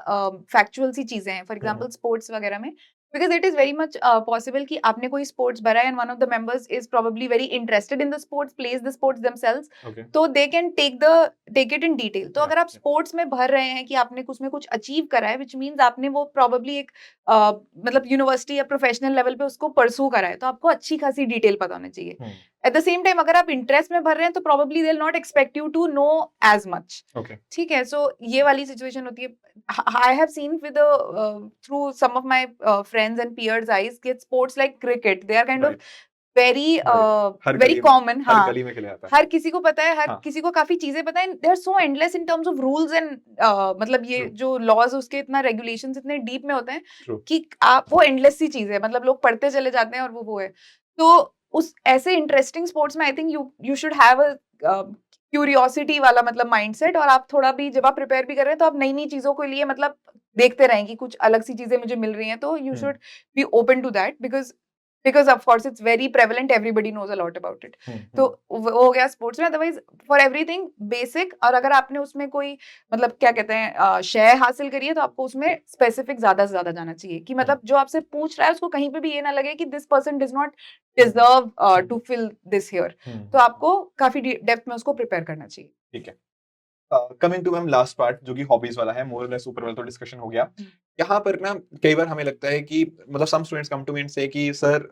फैक्चुअल सी चीजें हैं। फॉर एग्जांपल स्पोर्ट्स वगैरह में, because it is very much possible कि आपने कोई स्पोर्ट्स भरा है and one of the members is probably very interested in the sports, plays the sports themselves, तो they can take it in detail. तो अगर आप स्पोर्ट्स में भर रहे हैं कि आपने उसमें कुछ अचीव करा है, विच मीन्स आपने वो प्रोबेबली एक मतलब यूनिवर्सिटी या प्रोफेशनल लेवल पे उसको परसू करा है, तो आपको अच्छी खासी डिटेल पता होनी चाहिए। एट द सेम टाइम अगर आप इंटरेस्ट में भर रहे हैं तो probably they will not expect you to know as much. ठीक है, सो ये वाली सिचुएशन होती है। I have seen with through some of my friends and peers eyes कि sports like cricket, they are kind of very common. हाँ, हर गली में खेला जाता है, हर किसी को पता है, हर किसी को काफी चीजें पता है। They are so endless in terms of rules and मतलब ये जो लॉज उसके इतना रेगुलेशंस इतने डीप में होते हैं कि आप वो एंडलेस सी चीज है, मतलब लोग पढ़ते चले जाते हैं और वो है। तो उस ऐसे इंटरेस्टिंग स्पोर्ट्स में I think you should have a curiosity वाला मतलब माइंडसेट, और आप थोड़ा भी जब आप प्रिपेयर भी कर रहे हैं तो आप नई नई चीजों के लिए मतलब देखते रहें कि कुछ अलग सी चीजें मुझे मिल रही हैं, तो you should be open to that, because of course it's very prevalent, everybody knows a lot about it. तो वो हो गया स्पोर्ट्स में। अदरवाइज फॉर एवरीथिंग बेसिक, और अगर आपने उसमें कोई मतलब क्या कहते हैं शेयर हासिल करी है, तो आपको उसमें स्पेसिफिक ज्यादा से ज्यादा जाना चाहिए कि मतलब जो आपसे पूछ रहा है उसको कहीं पे भी ये ना लगे कि this person does not deserve to fill this here. तो आपको काफी डेप्थ में उसको प्रिपेयर करना चाहिए। ठीक है। Coming to ma'am last part जो कि हॉबीज वाला है, मोर और लेस ऊपर वाला तो डिस्कशन हो गया। यहाँ पर ना कई बार हमें लगता है कि मतलब some students come to me and say कि सर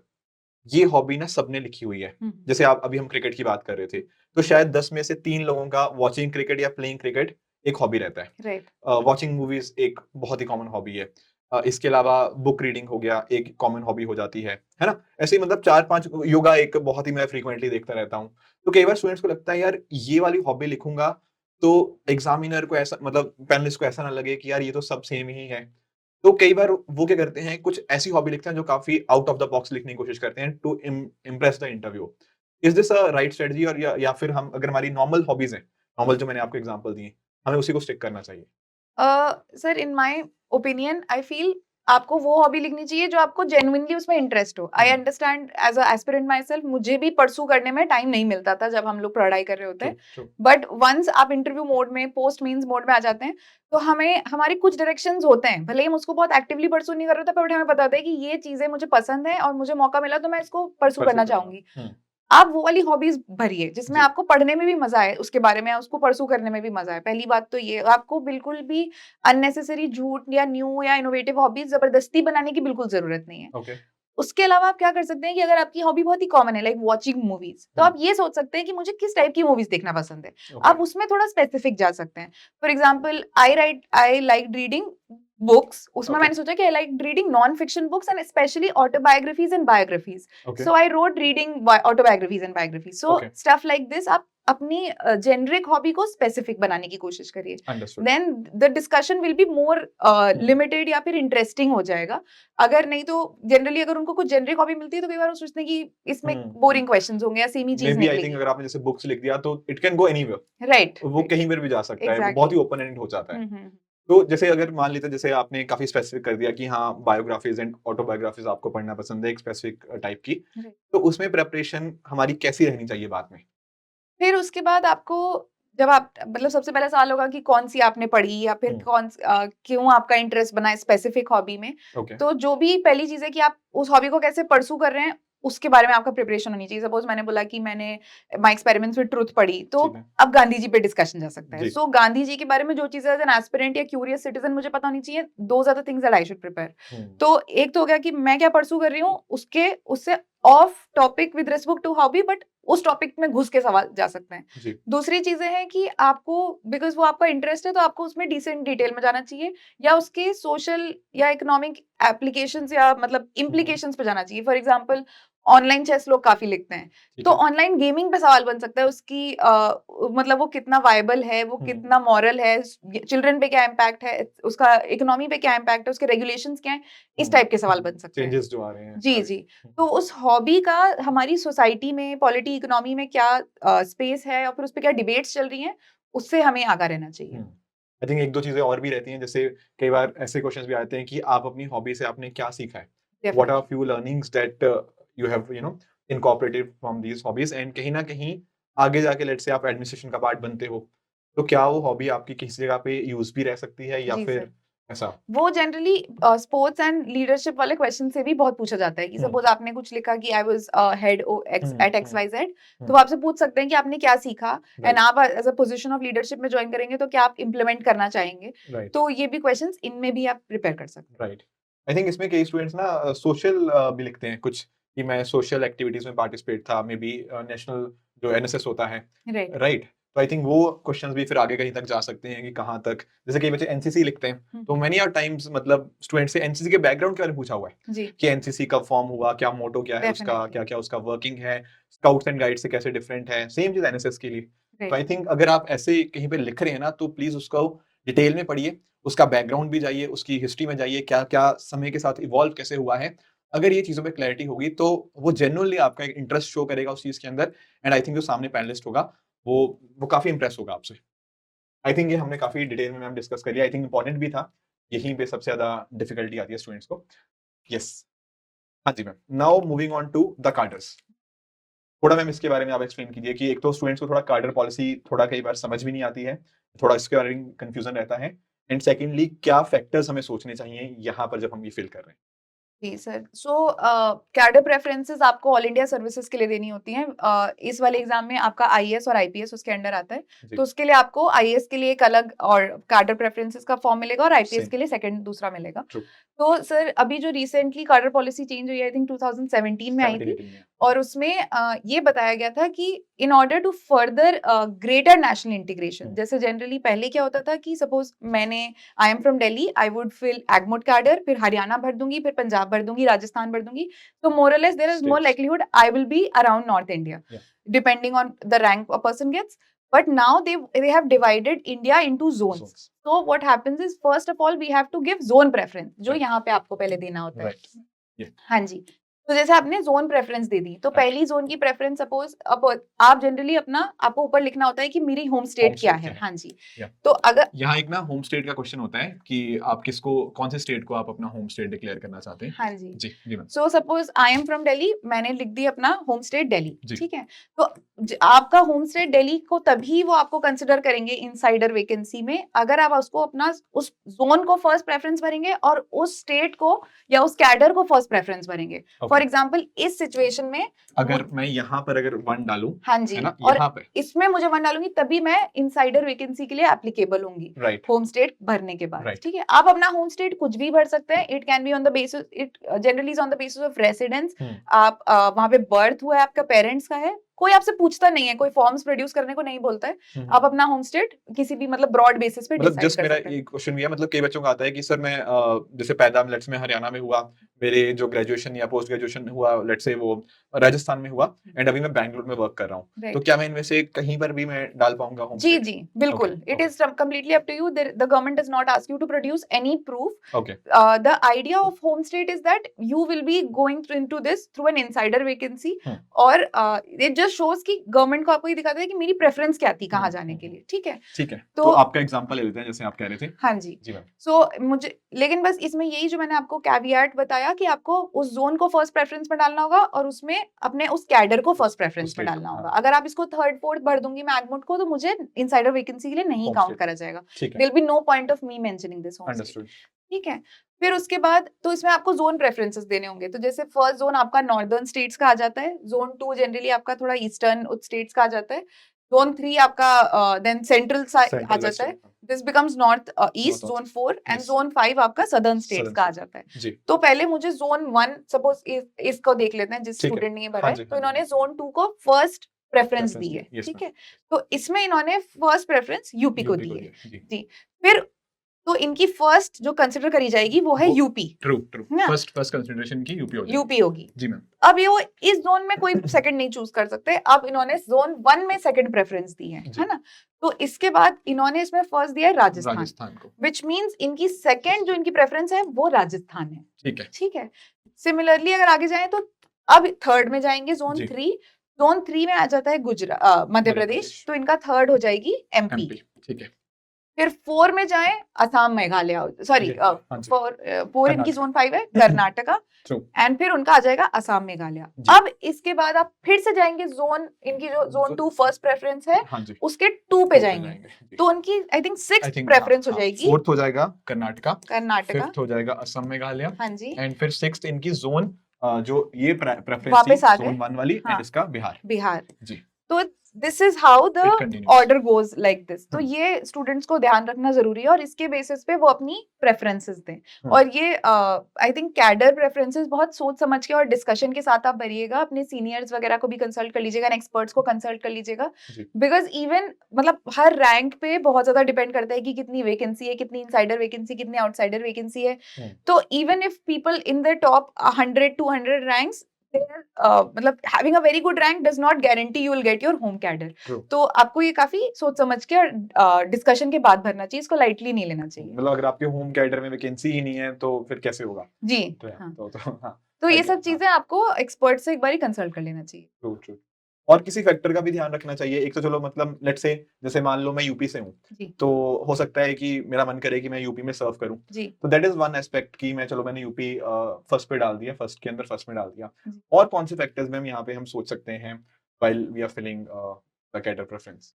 ये हॉबी ना सबने लिखी हुई है। जैसे आप अभी हम क्रिकेट की बात कर रहे थे, तो शायद 10 में से 3 लोगों का वॉचिंग क्रिकेट या प्लेइंग क्रिकेट एक हॉबी रहता है। राइट। वॉचिंग मूवीज एक बहुत ही कॉमन हॉबी है। इसके अलावा बुक रीडिंग हो गया, एक कॉमन हॉबी हो जाती है ना? ऐसे ही मतलब 4-5, योगा एक बहुत ही मैं फ्रीक्वेंटली देखता रहता हूँ। तो कई बार स्टूडेंट्स को लगता है यार ये वाली हॉबी लिखूंगा तो एग्जामिनर को ऐसा, मतलब पैनलिस्ट को ऐसा ना लगे कि यार ये तो सब सेम ही है। तो कई बार वो क्या करते हैं, कुछ ऐसी हॉबी लिखते हैं जो काफी आउट ऑफ द बॉक्स लिखने की कोशिश करते हैं to impress the interview. Is this a right strategy? और या फिर हम अगर हमारी नॉर्मल हॉबीज हैं, नॉर्मल जो मैंने आपको एग्जांपल दिए, हमें उसी को स्टिक करना चाहिए? Sir in my opinion I feel आपको वो हॉबी लिखनी चाहिए जो आपको जेन्युइनली उसमें इंटरेस्ट हो। I understand as a aspirant myself, मुझे भी परसू करने में टाइम नहीं मिलता था जब हम लोग पढ़ाई कर रहे होते हैं। बट वंस आप इंटरव्यू मोड में, पोस्ट मीन्स मोड में आ जाते हैं, तो हमें हमारी कुछ डायरेक्शंस होते हैं, भले ही हम उसको बहुत एक्टिवली परसू नहीं कर रहे थे, बट हमें पता होता है कि ये चीजें मुझे पसंद है और मुझे मौका मिला तो मैं इसको परसू करना चाहूंगी। आप वो वाली हॉबीज भरिए जिसमें आपको पढ़ने में भी मजा आए, उसके बारे में उसको परसू करने में भी मजा आए। पहली बात तो ये, आपको बिल्कुल भी अननेसेसरी झूठ या न्यू या इनोवेटिव हॉबीज जबरदस्ती बनाने की बिल्कुल जरूरत नहीं है। उसके अलावा आप क्या कर सकते हैं कि अगर आपकी हॉबी बहुत ही कॉमन है लाइक वॉचिंग मूवीज, तो आप ये सोच सकते हैं कि मुझे किस टाइप की मूवीज देखना पसंद है। आप उसमें थोड़ा स्पेसिफिक जा सकते हैं। For example I like reading books, उसमें मैंने सोचा कि I like reading non fiction books and specially autobiographies and biographies, so I wrote reading autobiographies and biographies, so stuff like this. आप अपनी जेनरिक हॉबी को स्पेसिफिक बनाने की कोशिश करिए, then the discussion will be more limited या फिर interesting हो जाएगा। अगर नहीं तो जनरली अगर उनको कुछ जेनरिक हॉबी मिलती है तो कई बार वो सोचते हैं कि इसमें बोरिंग क्वेश्चंस होंगे या सेम ही चीज निकलेगी। आई थिंक अगर आपने जैसे बुक्स लिख दिया तो it can go anywhere, right, वो कहीं पर भी जा सकता है, बहुत ही ओपन एंड हो जाता है। तो जैसे अगर मान लेते हैं, जैसे आपने काफी स्पेसिफिक कर दिया कि हाँ बायोग्राफीज एंड ऑटोबायोग्राफीज आपको पढ़ना पसंद है एक स्पेसिफिक टाइप की, Right. तो उसमें प्रेपरेशन हमारी कैसी रहनी चाहिए बाद में? फिर उसके बाद आपको, जब आप मतलब सबसे पहला सवाल होगा कि कौन सी आपने पढ़ी या फिर क्यों आपका इंटरेस्ट बना है स्पेसिफिक हॉबी में। ओके। तो जो भी पहली चीज है कि आप उस हॉबी को कैसे परसू कर रहे हैं, उसके बारे में आपका प्रिपरेशन होनी चाहिए। सपोज मैंने बोला कि मैंने माय एक्सपेरिमेंट्स विद ट्रुथ पढ़ी, तो ठीक है। अब गांधी जी पे डिस्कशन जा सकता है। जी। सो गांधी जी के बारे में जो चीजें एज एन एस्पिरेंट या क्यूरियस सिटीजन मुझे पता होनी चाहिए, those are the things that I should prepare. तो एक तो हो गया कि मैं क्या परसू कर रही हूँ, उसके उससे off topic with respect to hobby, but उस टॉपिक में घुस के सवाल जा सकते हैं। जी। दूसरी चीजें हैं कि आपको, बिकॉज वो आपका इंटरेस्ट है, तो आपको उसमें डिसेंट डिटेल में जाना चाहिए, या उसके सोशल या इकोनॉमिक एप्लीकेशंस या मतलब इम्प्लीकेशंस पे जाना चाहिए। फॉर एग्जांपल ऑनलाइन चेस लोग काफी लिखते हैं, ठीक तो है। ऑनलाइन गेमिंग पे सवाल बन सकता है उसकी मतलब वो कितना वायबल है, वो कितना मॉरल है, चिल्ड्रन पे क्या इम्पैक्ट है, उसका इकोनॉमी पे क्या इम्पैक्ट है, उसके रेगुलेशंस क्या है, इस टाइप के सवाल बन सकते हैं। चेंजेस जो आ रहे हैं जी सारे। जी। तो उस हॉबी का हमारी सोसाइटी में, पॉलिटी, इकोनॉमी में क्या स्पेस है, और फिर उस पे क्या डिबेट्स चल रही हैं, उससे हमें आगा रहना चाहिए। आई थिंक एक दो चीजें और भी रहती हैं, जैसे कई बार ऐसे क्वेश्चंस भी आते हैं कि आप अपनी हॉबी से आपने क्या सीखा है, what are Definitely. Few learnings that you have incorporated from these hobbies, and कहीं ना कहीं आगे जाके लेट्स से आप एडमिनिस्ट्रेशन का पार्ट बनते हो, तो क्या वो हॉबी आपकी किसी जगह पे यूज भी रह सकती है या जी फिर सर। ऐसा? वो जनरली स्पोर्ट्स एंड लीडरशिप वाले क्वेश्चन से भी बहुत पूछा जाता है कि सपोज आपने कुछ लिखा कि I was head at XYZ, तो वो आपसे पूछ सकते हैं कि आपने क्या सीखा, एंड राइट। आप as a position of leadership में ज्वाइन करेंगे तो क्या आप इम्प्लीमेंट करना चाहेंगे। राइट। तो ये भी क्वेश्चंस इनमें भी आप प्रिपेयर कर सकते राइट। आई थिंक इसमें कई स्टूडेंट्स ना सोशल भी लिखते हैं कुछ, कि मैं सोशल एक्टिविटीज में पार्टिसिपेट था, मे बी नेशनल जो एनएसएस होता है, हैं। राइट। राइट। तो आई थिंक वो क्वेश्चंस भी फिर आगे कहीं तक जा सकते हैं कि कहाँ तक, जैसे कई बच्चे एनसीसी लिखते हैं, तो मैनी आर टाइम्स मतलब स्टूडेंट से एनसीसी के बैकग्राउंड के बारे में पूछा हुआ है जी। कि एनसीसी कब फॉर्म हुआ, क्या मोटो क्या है उसका, Definitely. क्या क्या उसका वर्किंग है, स्काउट्स एंड गाइड से कैसे डिफरेंट है, सेम चीज एनएसएस के लिए। तो राइट। आई थिंक अगर आप ऐसे कहीं पे लिख रहे हैं ना, तो प्लीज उसको डिटेल में पढ़िए, उसका बैकग्राउंड भी जाइए, उसकी हिस्ट्री में जाइए, क्या क्या समय के साथ इवॉल्व कैसे हुआ है। अगर ये चीजों पे क्लैरिटी होगी तो वो जेन्युइनली आपका एक इंटरेस्ट शो करेगा उस चीज के अंदर, एंड आई थिंक जो सामने पैनलिस्ट होगा वो वो काफी इंप्रेस होगा आपसे। आई थिंक ये हमने काफी डिटेल में मैम डिस्कस कर लिया, आई थिंक इंपॉर्टेंट भी था, यहीं पे सबसे ज्यादा डिफिकल्टी आती है स्टूडेंट्स को। यस। हाँ जी ma'am, now moving on to the cadres. थोड़ा मैम इसके बारे में आप एक्सप्लेन कीजिए कि एक तो स्टूडेंट्स को थोड़ा कार्डर पॉलिसी थोड़ा कई बार समझ भी नहीं आती है, थोड़ा इसके बारे में कंफ्यूजन रहता है, एंड सेकेंडली क्या फैक्टर्स हमें सोचने चाहिए यहाँ पर जब हम ये फिल कर रहे हैं? जी सर। सो कैडर प्रेफरेंसेस आपको ऑल इंडिया सर्विसेज के लिए देनी होती हैं। इस वाले एग्जाम में आपका आईएएस और आईपीएस उसके अंडर आता है, जी। तो उसके लिए आपको आईएएस के लिए एक अलग और कैडर प्रेफरेंसेस का फॉर्म मिलेगा, और आईपीएस सेम। के लिए सेकंड दूसरा मिलेगा। ट्रू। तो सर अभी जो रिसेंटली कैडर पॉलिसी चेंज हुई है, आई थिंक 2017 में आई 17 थी, 18 में। और उसमें ये बताया गया था कि in order to further greater national integration, जैसे जनरली पहले क्या होता था कि सपोज मैंने, I am from Delhi, I would fill AGMUT cadre, फिर हरियाणा भर दूंगी, फिर पंजाब भर दूंगी, राजस्थान भर दूंगी, तो मोर और less there is more States. Likelihood I will be around north India, Yeah. Depending on the rank a person gets. But now they have divided India into zones. Zones. So what happens is, first of all we have to give zone preference, जो Right. यहाँ पे आपको पहले देना होता है। Right. Yeah. हाँ जी। तो जैसे आपने जोन प्रेफरेंस दे दी, तो Right. पहली जोन की प्रेफरेंस सपोज, अब आप जनरली अपना, आपको ऊपर लिखना होता है कि मेरी होम स्टेट Home क्या state क्या है। है? हाँ जी। Yeah. तो अगर यहाँ एक ना होम स्टेट का क्वेश्चन होता है कि आप किसको, कौन से स्टेट को आप अपना होम स्टेट डिक्लेयर करना चाहते हैं? हाँ जी। जी जी ma'am. So suppose I am from Delhi, मैंने लिख दी अपना होम स्टेट दिल्ली, जी। ठीक है। तो आपका होम स्टेट दिल्ली को तभी वो आपको कंसिडर करेंगे इनसाइडर वैकेंसी में, अगर आप उसको अपना उस जोन को फर्स्ट प्रेफरेंस भरेंगे और उस स्टेट को या उस कैडर को फर्स्ट प्रेफरेंस भरेंगे। फॉर एग्जाम्पल इस सिचुएशन में अगर मैं यहाँ पर अगर 1 डालूं, हाँ जी, है ना, और यहाँ पे इसमें मुझे 1 डालूंगी, तभी मैं इनसाइडर वैकेंसी के लिए एप्लीकेबल होंगी, राइट। होम स्टेट भरने के बाद। Right. ठीक है, आप अपना होम स्टेट कुछ भी भर सकते हैं। It can be on the basis, it generally is on the basis of residence. आप वहां पे बर्थ हुआ है, आपका पेरेंट्स का है, कोई आपसे पूछता नहीं है, कोई फॉर्म्स प्रोड्यूस करने को नहीं बोलता है। आप अपना होम स्टेट किसी भी मतलब ब्रॉड बेसिस पे मतलब डिसाइड जस्ट कर मेरा सकते हैं। एक क्वेश्चन भी है, मतलब कई बच्चों का आता है कि सर मैं जैसे पैदा लेट्स में हरियाणा में हुआ, मेरे जो ग्रेजुएशन या पोस्ट ग्रेजुएशन हुआ लेट्स से वो राजस्थान में हुआ, एंड अभी मैं बैंगलोर में वर्क कर रहा हूँ, तो राइट। क्या मैं इनमें से कहीं पर भी मैं डाल पाऊंगा होम जी स्टेट? जी बिल्कुल, Okay, it okay. Is completely up to you. The government does not ask you to produce any proof. Okay. The idea of home state is that you will be going into this through an insider vacancy, or it just shows कि government को आपको ये दिखाता है कि मेरी preference क्या थी कहाँ जाने के लिए, ठीक है। ठीक है, तो तो आपका एग्जांपल ले लेते हैं जैसे आप कह रहे थे। हाँ जी, जी मैम। सो मुझे लेकिन बस इसमें यही जो मैंने आपको कैवियाट बताया कि आपको उस जोन को फर्स्ट प्रेफरेंस में डालना होगा और उसमें अपने उस कैडर को फर्स्ट प्रेफरेंस में स्टेट डालना को, होगा। हाँ। अगर आप इसको थर्ड फोर्थ भर दूंगी मैं एगमोट को, तो मुझे इनसाइडर वैकेंसी के लिए नहीं Home काउंट state। करा जाएगा। ठीक है, there be no point of me mentioning this home state, understood. ठीक है। फिर उसके बाद तो इसमें आपको जोन प्रेफरेंसेस देने होंगे। तो जैसे फर्स्ट जोन आपका नॉर्दर्न स्टेट्स का आ जाता है, जोन 2 जनरली आपका थोड़ा ईस्टर्न स्टेट्स का आ जाता है, जोन 3 आपका देन सेंट्रल आ जाता है, this becomes north east, zone 4 and Yes। Zone 5 आपका सदर्न स्टेट्स Southern का आ state। जाता है। जी, तो पहले मुझे जोन 1 सपोज इसको देख लेते हैं जिस ठीक है। स्टूडेंट ने ये भरा हाँ है। जी, तो हाँ जी, इन्होंने हाँ। जोन 2 को फर्स्ट प्रेफरेंस Preference दी है, दी, yes, ठीक ma'am। है। तो इसमें इन्होंने फर्स्ट प्रेफरेंस यूपी को दी है। जी। जी, फिर तो इनकी फर्स्ट जो कंसिडर करी जाएगी वो है यूपी, ट्रू, ट्रू। है ना? फर्स्ट कंसीडरेशन की यूपी हो जाएगी। यूपी होगी। जी मैम। अब ये वो इस जोन में कोई सेकंड नहीं चूज कर सकते। अब इन्होंने जोन 1 में सेकंड प्रेफरेंस दी है ना? तो इसके बाद इन्होंने इसमें फर्स्ट दिया है राजस्थान को। व्हिच मींस इनकी सेकंड जो इनकी प्रेफरेंस है वो राजस्थान है, ठीक है। ठीक है। सिमिलरली अगर आगे जाएं तो अब थर्ड में जाएंगे जोन जी। 3। जोन 3 में आ जाता है मध्य प्रदेश, तो इनका थर्ड हो जाएगी एमपी। एमपी, ठीक है। फिर 4 में जाएं असम मेघालय, सॉरी जी, हाँ जी। 4 इनकी जोन 5 है कर्नाटका, ट्रू। एंड फिर उनका आ जाएगा असम मेघालय। जी। अब इसके बाद आप फिर से जाएंगे जोन, इनकी जो जोन 2 फर्स्ट प्रेफरेंस है हाँ जी, उसके 2 पे जाएंगे। जी। तो उनकी I think I 6th think, preference हो हाँ, जाएगी फोर्थ हो जाएगा कर्नाटका, कर्नाटका, फिफ्थ हो जाएगा असम मेघालय, हाँ जी, एंड फिर सिक्स्थ इनकी जोन जो ये प्रेफरेंस थी वापस आ गए, जोन 1 वाली, हाँ, एंड इसका बिहार। बिहार। जी, तो this is how the It continues। Order goes like this. तो ये स्टूडेंट्स को ध्यान रखना जरूरी है और इसके बेसिस पे वो अपनी प्रेफरेंसेस दें। और ये आई थिंक कैडर प्रेफरेंसेस बहुत सोच समझ के और डिस्कशन के साथ आप भरिएगा। अपने सीनियर्स वगैरह को भी कंसल्ट कर लीजिएगा, एक्सपर्ट्स को कंसल्ट कर लीजिएगा, जी। बिकॉज इवन मतलब हर रैंक पे बहुत ज्यादा डिपेंड करता है कि कितनी वैकेंसी है, कितनी इनसाइडर वैकेंसी, कितनी आउटसाइडर वैकेंसी है। तो even if people in the top 100-200 ranks, मतलब having a very good rank does not guarantee you will get your home cadre। True। तो आपको ये काफी सोच समझ के और डिस्कशन के बाद भरना चाहिए, इसको लाइटली नहीं लेना चाहिए। मतलब अगर आपके होम कैडर में वैकेंसी ही नहीं है तो फिर कैसे होगा? जी, हाँ। हाँ, तो ये I सब get, चीजें आपको एक्सपर्ट से एक बार कंसल्ट कर लेना चाहिए। True, true. और किसी फैक्टर का भी ध्यान रखना चाहिए। एक तो चलो मतलब लेट्स से जैसे मान लो मैं यूपी से हूँ, जी, तो हो सकता है कि मेरा मन करे कि मैं यूपी में सर्व करूँ, जी, तो दैट इज वन एस्पेक्ट कि मैं चलो मैंने यूपी फर्स्ट पे डाल दिया, फर्स्ट के अंदर फर्स्ट में डाल दिया। जी। और कौन से फैक्टर्स में हम यहाँ पे हम सोच सकते हैं while we are filling the cadre preference?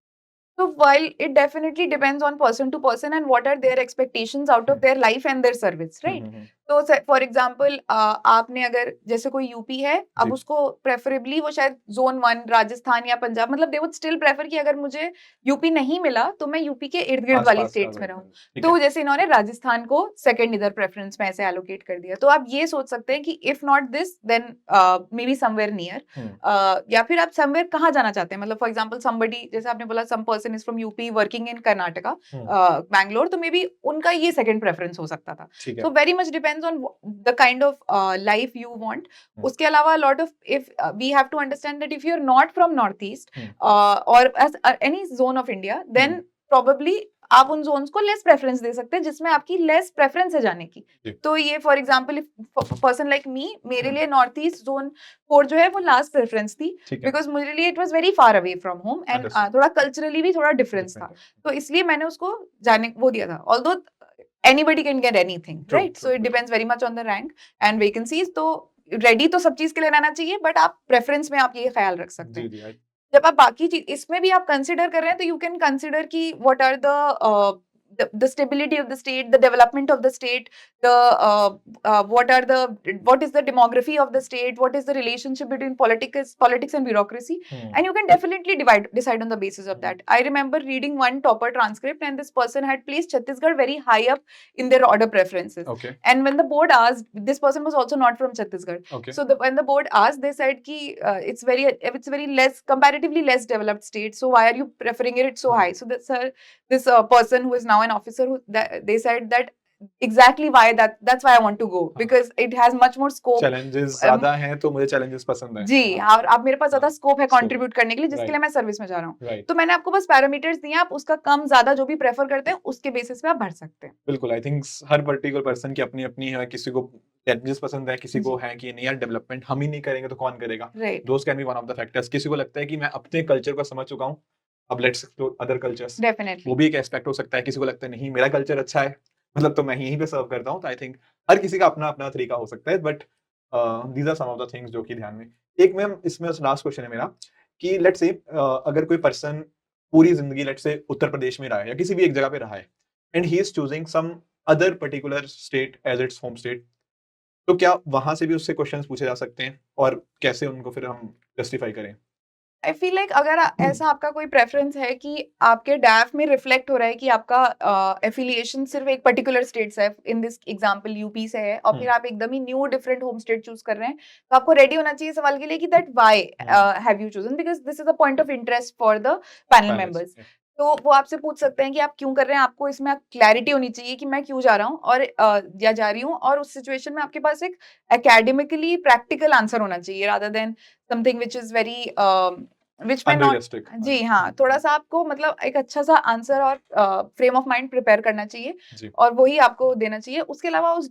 So while it definitely depends on person to person and what are their expectations out of their life and their service, right? तो फॉर एग्जाम्पल आपने अगर जैसे कोई UP है, अब जी। उसको preferably वो शायद जोन 1 राजस्थान या पंजाब, मतलब दे वुड स्टिल प्रेफर कि अगर मुझे यूपी नहीं मिला तो मैं यूपी के इर्द गिर्द वाली आसपास का स्टेट्स में वही, रहूं। ठीक तो है। जैसे इन्होंने राजस्थान को सेकंड इधर प्रेफरेंस में ऐसे एलोकेट कर दिया। तो आप ये सोच सकते हैं कि if not this then maybe somewhere near, या फिर आप समवेयर कहाँ जाना चाहते हैं। मतलब फॉर एग्जाम्पल समबडी, जैसे आपने बोला some person is from UP working in Karnataka, Bangalore, तो मे बी उनका ये सेकंड प्रेफरेंस हो सकता था। ठीक है। So very much depends on the kind of life you want। उसके अलावा lot of if we have to understand that if you're not from northeast or as any zone of India, then probably आप उन zones को less preference दे सकते हैं जिसमें आपकी less preference है जाने की। तो ये for example if person like me, मेरे लिए northeast zone 4 जो है वो last preference थी, because मेरे लिए it was very far away from home and थोड़ा culturally भी थोड़ा difference था, तो इसलिए मैंने उसको जाने वो दिया था। Although anybody can get anything, right? So it depends very much on the rank and vacancies। तो रेडी तो सब चीज के लिए रहना चाहिए, बट आप प्रेफरेंस में आप ये ख्याल रख सकते हैं। जब आप बाकी चीज इसमें भी आप कंसिडर कर रहे हैं तो यू कैन कंसिडर कि what are the stability of the state, the development of the state, the what is the demography of the state, what is the relationship between politics and bureaucracy, and you can definitely decide on the basis of that। I remember reading one topper transcript and this person had placed Chhattisgarh very high up in their order preferences, and when the board asked, this person was also not from Chhattisgarh, so when the board asked, they said ki it's very less, comparatively less developed state, so why are you preferring it so high? So this person who is now an officer, they said that exactly why that's why I want to go हाँ। because it has much more scope. Challenges ज्यादा हैं तो मुझे challenges पसंद है। जी, हाँ, और अब मेरे पास ज़्यादा हाँ, स्कोप है scope है। कंट्रीब्यूट करने के लिए जिसके लिए राइट, मैं सर्विस में जा रहा हूँ। राइट। तो मैंने आपको बस पैरामीटर्स दिए हैं, आप उसका कम ज़्यादा जो भी प्रेफर करते हैं उसके बेसिस पे आप भर सकते हैं। बिल्कुल, I think her particular person की अपनी-अपनी है, किसी को चैलेंजेस पसंद है, किसी को जी, है कि नहीं यार डेवलपमेंट हम ही नहीं करेंगे तो कौन करेगा? Right, those can be one of the factors. किसी को लगता है कि मैं अपने कल्चर को समझ चुका हूँ, अब लेट्स एक्सप्लोर अदर कल्चर्स। वो डेफिनिटली, भी एक एस्पेक्ट हो सकता है। किसी को लगता है नहीं मेरा कल्चर अच्छा है, मतलब तो मैं यहीं पे सर्व करता हूँ। तो आई थिंक हर किसी का अपना-अपना तरीका हो सकता है but these are some of the things जो कि ध्यान में। एक मैम इसमें लास्ट क्वेश्चन है मेरा कि लेट्स से अगर कोई पर्सन पूरी ज़िंदगी लेट्स से उत्तर प्रदेश में रहा है या किसी भी एक जगह पे रहा है and he is choosing some other particular state as its home state, तो क्या वहाँ से भी उससे क्वेश्चंस पूछे जा सकते हैं? और कैसे उनको फिर हम जस्टिफाई करें? आई फील लाइक अगर ऐसा आपका कोई प्रेफरेंस है कि आपके डैफ में रिफ्लेक्ट हो रहा है कि आपका एफिलिएशन सिर्फ एक पर्टिकुलर स्टेट से है, इन दिस एग्जांपल यूपी से है और हुँ, फिर आप एकदम ही new different home state choose कर रहे हैं, तो आपको रेडी होना चाहिए सवाल के लिए कि that why hmm, have you chosen because this is a point of interest for the panel balance members. तो वो आपसे पूछ सकते हैं कि आप क्यों कर रहे हैं, आपको इसमें क्लैरिटी होनी चाहिए कि मैं क्यों जा रहा हूँ और या जा रही हूँ, और उस सिचुएशन में आपके पास एक एकेडमिकली प्रैक्टिकल आंसर होना चाहिए rather than something which is very which may not. Unrealistic. जी हाँ, थोड़ा-सा आपको मतलब एक अच्छा-सा आंसर और फ्रेम ऑफ माइंड प्रिपेयर करना चाहिए जी, और वही आपको देना चाहिए। उसके अलावा उस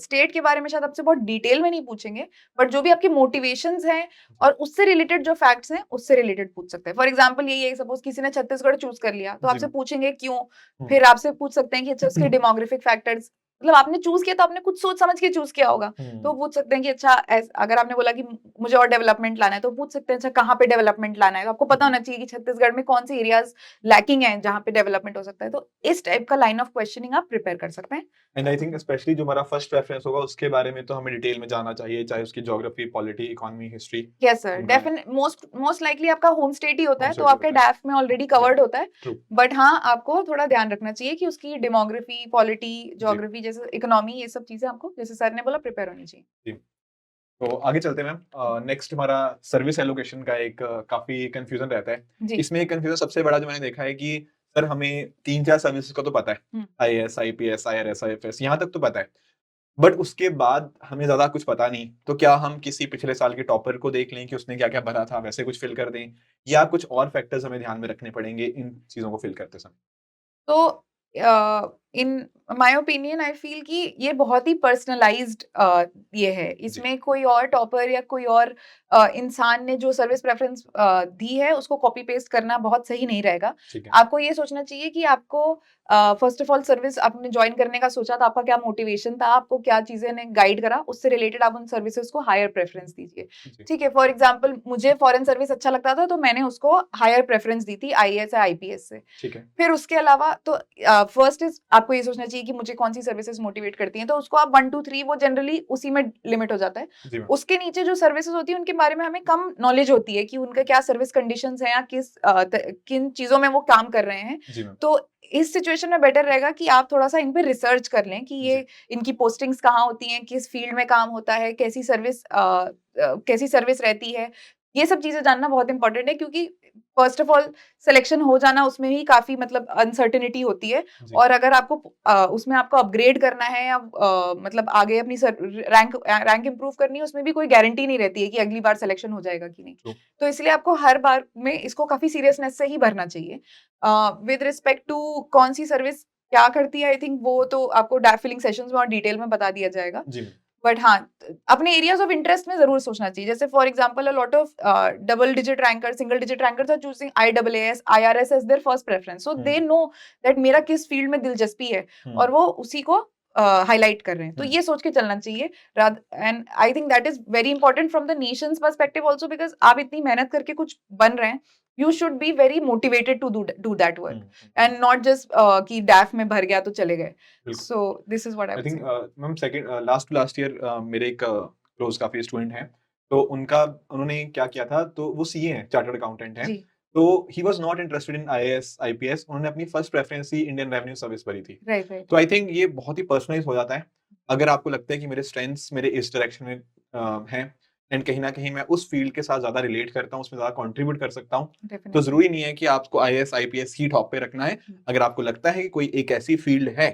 स्टेट के बारे में शायद आपसे बहुत डिटेल में नहीं पूछेंगे, बट जो भी आपके मोटिवेशंस हैं और उससे रिलेटेड जो फैक्ट्स हैं, उससे रिलेटेड पूछ सकते हैं। फॉर एग्जाम्पल यही है, सपोज़ किसी ने छत्तीसगढ़ चूज़ कर लिया, तो जी आपसे मैम। पूछेंगे क्यों? हुँ, फिर आपसे पूछ सकते हैं कि अच्छा उसके डेमोग्राफिक फैक्टर्स, मतलब आपने चूज़ किया तो आपने कुछ सोच समझ के चूज़ किया होगा। तो हुँ, पूछ सकते हैं कि अच्छा अगर आपने बोला कि मुझे और डेवलपमेंट लाना है, तो पूछ सकते हैं अच्छा कहाँ पे डेवलपमेंट लाना है? तो आपको पता जी। होना चाहिए कि छत्तीसगढ़ में कौन से एरियाज़ लैकिंग हैं जहाँ पे डेवलपमेंट हो सकता है। तो इस टाइप का लाइन ऑफ क्वेश्चनिंग आप प्रिपेयर कर सकते हैं। एंड आई थिंक स्पेशली जो हमारा फर्स्ट प्रेफरेंस होगा उसके बारे में तो हमें डिटेल में जानना चाहिए, चाहे उसकी geography, polity, economy, history yes sir, उनका डेफिनेट मोस्ट मोस्ट लाइकली आपका होम स्टेट ही होता होम है, तो स्टेट ही आपके होता है। डैफ में ऑलरेडी या कवर्ड होता है। ट्रू। बट हाँ, आपको थोड़ा ध्यान रखना चाहिए कि उसकी डेमोग्राफी, पॉलिटी, जी, ज्योग्राफी जैसे इकोनॉमी, ये सब चीज़ें आपको जैसे सर ने बोला प्रिपेयर होनी चाहिए। जी। तो आगे चलते हैं मैम। नेक्स्ट हमारा सर्विस एलोकेशन का एक काफ़ी कन्फ्यूज़न रहता है। जी। इसमें एक कन्फ्यूज़न सबसे बड़ा जो मैंने देखा है कि सर हमें 3-4 सर्विसेज़ का तो पता है। हुँ। आईएएस, आईपीएस, आईआरएस, आईएफएस यहाँ तक तो पता है। बट उसके बाद हमें ज़्यादा कुछ पता नहीं। तो क्या हम किसी पिछले साल के टॉपर को देख लें कि उसने क्या-क्या भरा था, वैसे कुछ फ़िल कर दें? या कुछ और फैक्टर्स हमें ध्यान में रखने पड़ेंगे इन चीज़ों को फ़िल करते समय? तो इन माय ओपिनियन आई फील कि ये बहुत ही पर्सनलाइज्ड ये है। जी, इसमें कोई और टॉपर या कोई और इंसान ने जो सर्विस प्रेफ़रेंस दी है, उसको कॉपी पेस्ट करना बहुत सही नहीं रहेगा। ठीक है। आपको ये सोचना चाहिए कि आपको फर्स्ट ऑफ ऑल सर्विस आपने जॉइन करने का सोचा तो आपका क्या मोटिवेशन था, आपको क्या चीज़ें ने गाइड करा, उससे रिलेटेड आप उन सर्विसेज़ को हायर प्रेफ़रेंस दीजिए। जी, ठीक है, फॉर एग्ज़ाम्पल मुझे फॉरेन सर्विस अच्छा लगता था, तो मैंने उसको हायर प्रेफ़रेंस दी थी आईएएस या आईपीएस से। ठीक है। फिर उसके अलावा तो फर्स्ट इज़ आपको ये सोचना चाहिए कि मुझे कौन-सी सर्विसेज़ मोटिवेट करती हैं, तो उसको आप 1, 2, 3 वो जनरली उसी में लिमिट हो जाता है। जी मैम। उसके नीचे जो सर्विसेज़ होती हैं, उनके बारे में हमें कम नॉलेज होती है कि उनका क्या सर्विस कंडीशंस हैं या किन चीज़ों में वो काम कर रहे हैं। जी मैम। तो इस सिचुएशन में बेटर रहेगा कि आप थोड़ा-सा इन पे रिसर्च कर लें कि ये जी, इनकी पोस्टिंग्स कहाँ होती हैं, किस फील्ड में काम होता है, कैसी सर्विस रहती है। ये सब चीज़ें जानना बहुत इम्पोर्टेंट है क्योंकि फर्स्ट ऑफ ऑल सिलेक्शन हो जाना उसमें ही काफ़ी मतलब अनसर्टेनिटी होती है, जी, और अगर आपको उसमें आपको अपग्रेड करना है या मतलब आगे अपनी रैंक इंप्रूव करनी है, उसमें भी कोई गारंटी नहीं रहती है कि अगली बार सिलेक्शन हो जाएगा कि नहीं। ट्रू। तो इसलिए आपको हर बार में इसको काफ़ी सीरियसनेस से ही भरना चाहिए। विद रिस्पेक्ट टू कौन-सी सर्विस क्या करती है, आई थिंक वो तो आपको फिलिंग सेशंस में और डिटेल में बता दिया जाएगा। जी मैम। बट हाँ, अपने एरियाज़ ऑफ इंटरेस्ट में ज़रूर सोचना चाहिए। जैसे for example a lot of double digit ranker, single digit rankers are choosing IAS, IRS as their first preference. So hmm, they know that मेरा किस फील्ड में दिलचस्पी है हुँ, और वो उसी को हाइलाइट कर रहे हैं। तो हुँ। ये सोच के चलना चाहिए। And I think that is very important from the nation's perspective also because आप इतनी मेहनत करके कुछ बन रहे हैं। You should be very motivated to do that hmm, work hmm, hmm. And not just कि डैफ में भर गया तो चले गए। बिल्कुल। So this is what I I would think say. Ma'am second last to last year मेरे एक क्लोज़ काफ़ी स्टूडेंट हैं, तो उन्होंने क्या किया था, तो वो सीए हैं, चार्टर्ड अकाउंटेंट हैं। जी, तो he was not interested in IAS, IPS, उन्होंने अपनी फर्स्ट प्रेफ़रेंस ही इंडियन रेवेन्यू सर्विस भरी थी। Right, right. तो आई थिंक ये बहुत ही पर्सनलाइज़ हो जाता है। अगर आपको लगता है कि मेरे स्ट्रेंथ्स मेरे इस डायरेक्शन में हैं एंड कहीं न कहीं मैं उस फ़ील्ड के साथ ज़्यादा रिलेट करता हूँ, उसमें ज़्यादा कंट्रीब्यूट कर सकता हूँ, तो डेफिनिटली। ज़रूरी नहीं है कि आपको आईएएस, आईपीएस ही टॉप पे रखना है। हुँ, अगर आपको लगता है कि कोई एक ऐसी फ़ील्ड है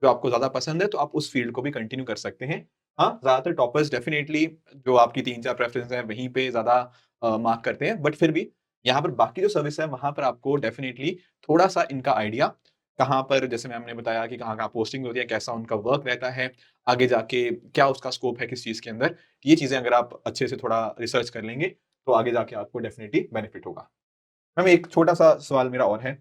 जो आपको ज़्यादा पसंद है तो आप उस फील्ड को भी कंटिन्यू कर सकते हैं। हाँ, ज़्यादातर टॉपर्स डेफिनिटली जो आपकी 3-4 प्रेफ़रेंस हैं वहीं पे ज़्यादा मार्क करते हैं, बट फिर भी यहाँ पर बाकी जो सर्विस है वहाँ पर आपको डेफिनिटली थोड़ा-सा इनका आइडिया कहाँ पर, जैसे मैम ने बताया कि कहाँ-कहाँ पोस्टिंग होती है, कैसा उनका वर्क रहता है, आगे जाके क्या उसका स्कोप है किस चीज़ के अंदर, ये चीज़ें अगर आप अच्छे से थोड़ा रिसर्च कर लेंगे, तो आगे जाके आपको डेफिनिटली बेनिफिट होगा। मैम एक छोटा-सा सवाल मेरा और है,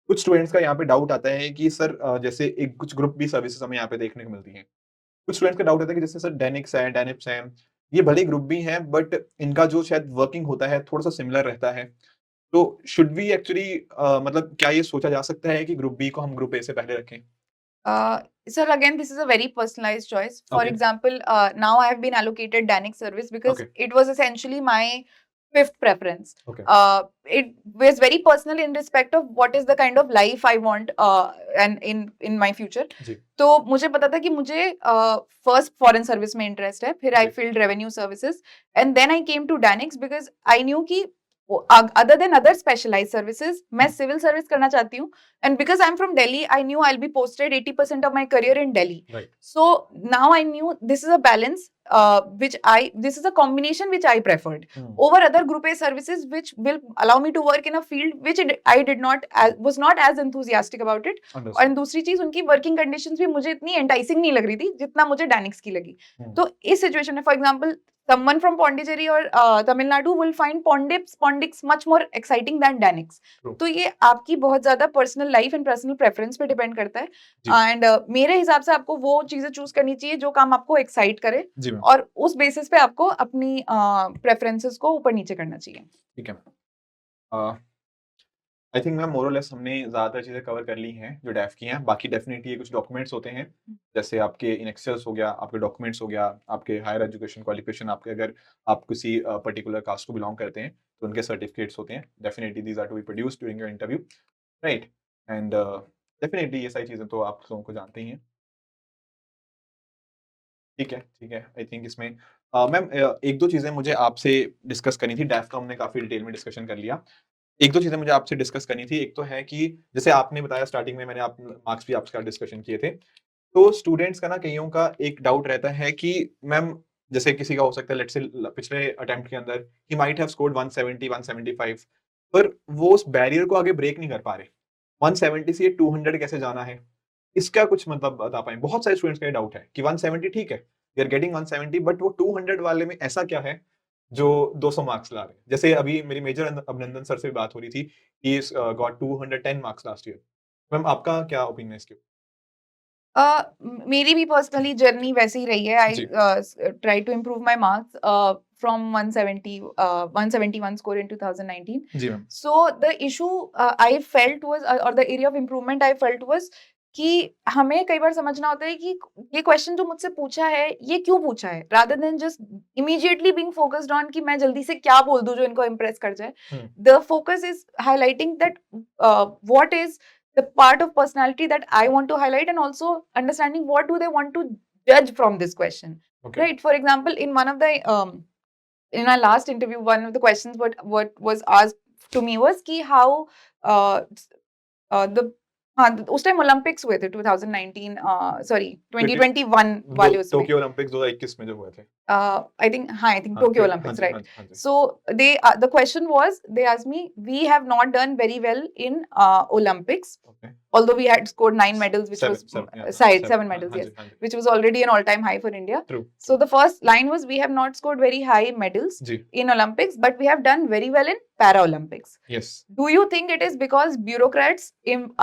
कुछ स्टूडेंट्स का यहाँ पे डाउट आता है कि सर जैसे एक कुछ ग्रुप बी सर्विसेज़ हमें यहाँ पे देखने को मिलती हैं। कुछ स्टूडेंट्स का डाउट रहता है कि जैसे सर डेनिक्स है, डेनिप्स हैं, ये भले ही ग्रुप बी हैं बट इनका जो शायद वर्किंग होता है थोड़ा-सा सिमिलर रहता है। तो शुड वी एक्चुअली मतलब क्या ये सोचा जा सकता है कि ग्रुप बी को हम ग्रुप ए से पहले रखें? Sir, again, this is a very personalized choice. For okay, example, now I have been allocated Danic service because okay, it was essentially my fifth preference. Okay, It was very personal in respect of what is the kind of life I want and in my future. जी, तो मुझे पता था कि मुझे first foreign service में interest है, फिर आई जी, filled revenue services and then I came to DANICS because I knew कि other than other specialized services मैं सिविल सर्विस करना चाहती हूँ. And because I'm from Delhi, I knew I'll be posted 80% of my career in Delhi. Right, So now I knew this is a balance, this is a combination which I preferred hmm, over other Group A services, which will allow me to work in a field which I did not, was not as enthusiastic about it. और understood, दूसरी चीज उनकी working conditions भी मुझे इतनी enticing नहीं लग रही थी जितना मुझे डैनिक्स की लगी. हुँ, तो इस सिचुएशन में for example someone from Pondicherry or Tamil Nadu will find Pondix much more exciting than Danix. True, तो ये आपकी बहुत ज्यादा personal life and personal preference पे डिपेंड करता जी, है एंड मेरे हिसाब से आपको वो चीजें चूज करनी चाहिए जो काम आपको एक्साइट करे जी मैम, और उस बेसिस पे आपको अपनी प्रेफरेंसेस को ऊपर नीचे करना चाहिए. ठीक है मैम। आई थिंक मैम मोर और लेस हमने ज़्यादातर चीज़ें कवर कर ली हैं, जो डेफ की हैं। बाकी डेफ़िनिटली ये कुछ डॉक्यूमेंट्स होते हैं, जैसे आपके इन एक्सेल्स हो गया, आपके डॉक्यूमेंट्स हो गया, आपके हायर एजुकेशन क्वालिफ़िकेशन, आपके अगर आप किसी पर्टिकुलर कास्ट को बिलॉन्ग करते हैं, तो उनके सर्टिफ़िकेट्स होते हैं। Definitely these are to be produced during your interview, right? And definitely ये सारी चीज़ें तो आप लोगों को जानते ही हैं। ठीक है, ठीक है। आई थिंक इसमें मैम 1-2 चीज़ें मुझे आपसे डिस्कस करनी थी। डेफ का हमने काफ़ी डिटेल में डिस्कशन कर लिया। 1-2 चीज़ें मुझे आपसे डिस्कस करनी थी। एक तो है कि जैसे आपने बताया स्टार्टिंग में, मैंने आप मार्क्स भी आपके साथ डिस्कशन किए थे। तो स्टूडेंट्स का ना कइयों का एक डाउट रहता है कि मैम जैसे किसी का हो सकता है लेट्स से पिछले अटेम्प्ट के अंदर ही माइट हैव स्कोर्ड 170 175, पर वो उस बैरियर को आगे ब्रेक नहीं कर पा रहे। 170 से 200 कैसे जाना है? इसका कुछ मतलब बता पाएँ? बहुत सारे स्टूडेंट्स का ये डाउट है कि 170 ठीक है, वी आर गेटिंग 170 बट वो 200 वाले में ऐसा क्या है जो 200 मार्क्स ला रहे हैं? जैसे अभी मेरी मेजर अभिनंदन सर से भी बात हो रही थी, he is got 210 marks last year. Ma'am आपका क्या ओपिनियन है इसके ऊपर? मेरी भी पर्सनली जर्नी वैसे ही रही है. आई जी, try to improve my marks from 171 score in 2019. जी ma'am. So the issue I felt was or the area of improvement I felt was कि हमें कई बार समझना होता है कि ये क्वेश्चन जो मुझसे पूछा है ये क्यों पूछा है, rather than just immediately being focused on कि मैं जल्दी से क्या बोल दूं जो इनको impress कर जाए. हुँ, The focus is highlighting that what is the part of personality that I want to highlight, and also understanding what do they want to judge from this question. Okay, Right? For example, in one of the in my last interview, one of the questions what was asked to me was कि how uh, the हाँ, उस time Olympics हुए थे 2019 sorry 2021 वाले उसमें. Tokyo Olympics 2021 में जो हुए थे। I think I think हाँ, Tokyo हाँ Olympics, जी, हाँ right? जी, हाँ जी। So they the question was, they asked me, we have not done very well in Olympics, okay, although we had scored 9 medals, which 7 was 7 या seven 7 हाँ, medals, हाँ yes, जी, हाँ जी। which was already an all-time high for India. True, So the first line was, we have not scored very high medals जी, in Olympics, but we have done very well in Paralympics. Yes. Do you think it is because bureaucrats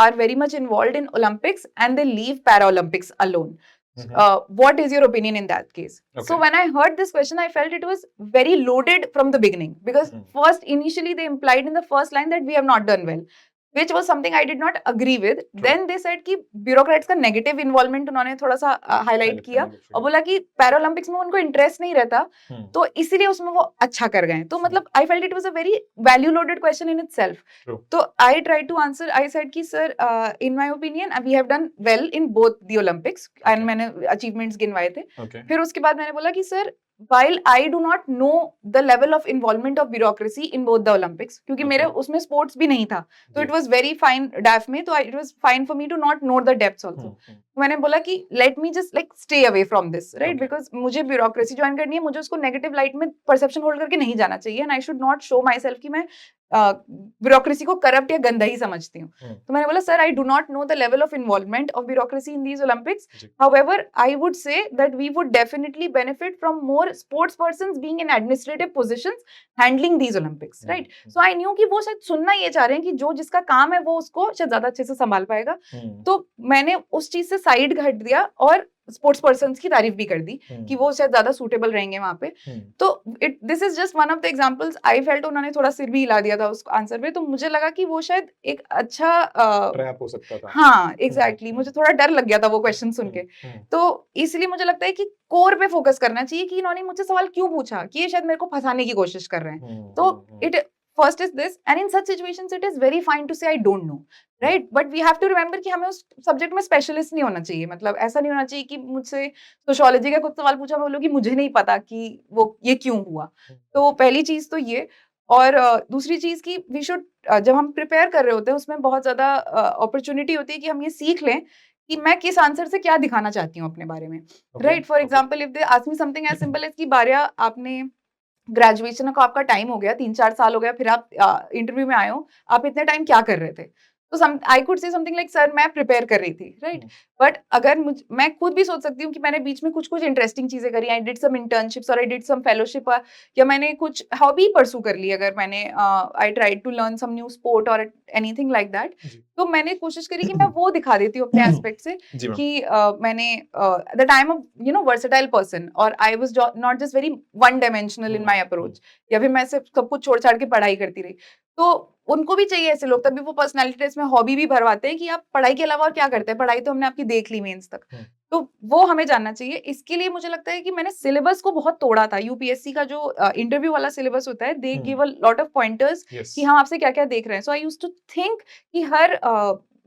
are very much involved in Olympics and they leave Paralympics alone? Hmm, hmm, What is your opinion in that case? So okay, when I heard this question, I felt it was very loaded from the beginning, because hmm, first initially they implied in the first line that we have not done well, which was something I did not agree with. True, Then they said कि bureaucrats का negative involvement उन्होंने थोड़ा सा highlight highlight किया करने की कोशिश और की। बोला कि पैरालंपिक्स में उनको इंटरेस्ट नहीं रहता, हुँ, तो इसीलिए उसमें वो अच्छा कर गए. तो मतलब I felt it was a very value loaded question in itself. True, तो I try to answer, I said कि sir in my opinion we have done well in both the Olympics, and okay, मैंने achievements गिनवाए थे. Okay, फिर उसके बाद मैंने बोला कि sir, while I do not know the level of involvement of bureaucracy in both the Olympics, क्योंकि मेरे ओके, उसमें स्पोर्ट्स भी नहीं था, तो जी, it was very fine DAF में, तो it was fine for me to not know the depths also. हुँ, हुँ, तो मैंने बोला कि let me just like stay away from this, right, Okay. Because मुझे ब्यूरोक्रेसी ज्वाइन करनी है, मुझे उसको नेगेटिव लाइट में परसेप्शन होल्ड करके नहीं जाना चाहिए, and I should not show my self कि मैं ब्यूरोक्रेसी को करप्ट या गंदा ही समझती हूँ। तो मैंने बोला sir, I do not know the level of involvement of bureaucracy in these Olympics, जी। however I would say that we would definitely benefit from more sports persons being in administrative positions handling these Olympics, right? So I knew कि वो शायद सुनना ये चाह रहे हैं कि जो जिसका काम है वो उसको शायद ज्यादा अच्छे से संभाल पाएगा। तो मैंने उस चीज से साइड हट दिया और स्पोर्ट्स पर्सन्स की तारीफ भी कर दी कि वो शायद ज्यादा सूटेबल रहेंगे वहां पे। तो this is just one of the examples I felt. उन्होंने थोड़ा सिर भी हिला दिया था उस आंसर पे, तो मुझे लगा कि वो शायद एक अच्छा ट्रैप हो सकता था। हाँ एग्जैक्टली, मुझे थोड़ा डर लग गया था वो क्वेश्चन सुन के। तो इसलिए मुझे लगता है कि कोर पे फोकस करना चाहिए कि इन्होंने मुझसे सवाल क्यों पूछा, कि ये शायद मेरे को फंसाने की कोशिश कर रहे हैं। तो it first is this, and in such situations it is very fine to say I don't know, right, but we have to remember कि हमें उस सब्जेक्ट में स्पेशलिस्ट नहीं होना चाहिए। मतलब ऐसा नहीं होना चाहिए कि मुझसे सोशियोलॉजी का कुछ सवाल पूछा, मैं बोलूँ कि मुझे नहीं पता कि वो ये क्यों हुआ। तो पहली चीज तो ये। और दूसरी चीज की वी शुड, जब हम प्रिपेयर कर रहे होते हैं उसमें बहुत ज्यादा अपॉर्चुनिटी होती है कि हम ये सीख लें कि मैं किस आंसर से क्या दिखाना चाहती हूँ अपने बारे में, right. For example if they ask me something as simple as कि बारिया, आपने ग्रेजुएशन को आपका टाइम हो गया, 3-4 साल हो गया, फिर आप इंटरव्यू में आए हो, आप इतने टाइम क्या कर रहे थे? तो I could say something like sir मैं प्रिपेयर कर रही थी, राइट। बट अगर मैं खुद भी सोच सकती हूँ कि मैंने बीच में कुछ कुछ इंटरेस्टिंग चीजें करी, आई डिड सम इंटर्नशिप्स और आई डिड सम फेलोशिप, या मैंने कुछ हॉबी परसू कर ली, अगर मैंने I tried to learn some new sport और एनीथिंग लाइक दैट। तो मैंने कोशिश करी कि मैं वो दिखा देती हूँ अपने एस्पेक्ट से कि मैंने the time of versatile person, और I was not just very one dimensional in my approach, या फिर मैं सिर्फ सब कुछ छोड़ छाड़ के पढ़ाई करती रही। तो उनको भी चाहिए ऐसे लोग, तभी वो पर्सनालिटी टेस्ट में हॉबी भी भरवाते हैं कि आप पढ़ाई के अलावा और क्या करते हैं, पढ़ाई तो हमने आपकी देख ली मेंस तक। तो वो हमें जानना चाहिए। इसके लिए मुझे लगता है कि मैंने सिलेबस को बहुत तोड़ा था। यूपीएससी का जो इंटरव्यू वाला सिलेबस होता है, they give a lot of pointers कि हम आपसे क्या क्या देख रहे हैं। सो आई यूज्ड टू थिंक कि हर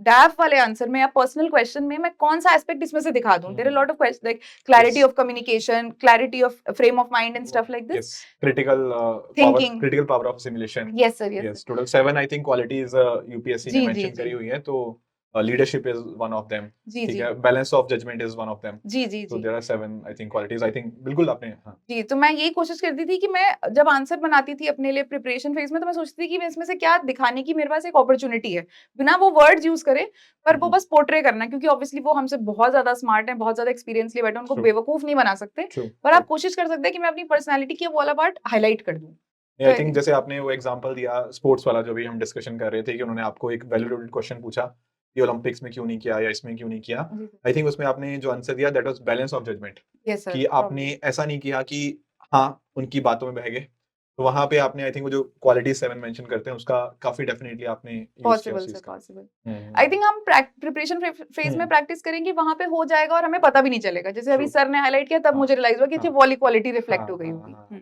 डैफ वाले आंसर में या पर्सनल क्वेश्चन में मैं कौन सा एस्पेक्ट इसमें से दिखा दूं। There are lot of question like clarity of communication, clarity of frame of mind and stuff like this, critical power of assimilation. Yes sir, yes Yes, sir. total 7 I think qualities UPSC ने जी, mention जी, करी जी। हुई है। तो leadership is one of them. जी, ठीक जी। है, balance of judgment is one of them. Ji, ji, So ji. there are 7 I think qualities. I think बिल्कुल आपने हाँ जी, तो मैं यही कोशिश करती थी कि मैं जब आंसर बनाती थी अपने लिए प्रिपरेशन फेज में, तो मैं सोचती थी कि मैं इसमें से क्या दिखाने की मेरे पास एक अपॉर्चुनिटी है, बिना वो वर्ड्स यूज करे, पर वो बस पोर्ट्रे करना, क्योंकि ऑब्वियसली वो हमसे बहुत ज्यादा स्मार्ट है, बहुत ज्यादा एक्सपीरियंस लिए बैठे हैं, उनको True. बेवकूफ नहीं बना सकते, True. पर आप कोशिश कर सकते हैं कि मैं अपनी पर्सनैलिटी की वो वाला पार्ट हाईलाइट कर दूं। आई थिंक जैसे आपने वो एग्जांपल दिया स्पोर्ट्स वाला, जो भी हम डिस्कशन कर रहे थे कि उन्होंने आपको एक वैलिडेटेड क्वेश्चन पूछा कि ओलंपिक्स में क्यों नहीं किया या इसमें क्यों नहीं किया। आई थिंक उसमें आपने जो आंसर दिया that was balance of judgement, Yes sir, कि आपने ऐसा नहीं किया कि हाँ उनकी बातों में बह गए। तो वहां पे आपने आई थिंक वो जो क्वालिटी 7 मेंशन करते हैं उसका काफी डेफिनेटली आपने यूज किया पॉसिबल उस सर, चीज का। पॉसिबल। आई थिंक हम प्रिपरेशन फेज में प्रैक्टिस करेंगे, वहां पे हो जाएगा और हमें पता भी नहीं चलेगा। जैसे अभी True. सर ने हाईलाइट किया, तब हाँ, मुझे रियलाइज हुआ कि हाँ, वो वाली क्वालिटी रिफ्लेक्ट हाँ, हो गई हाँ, होगी। हाँ।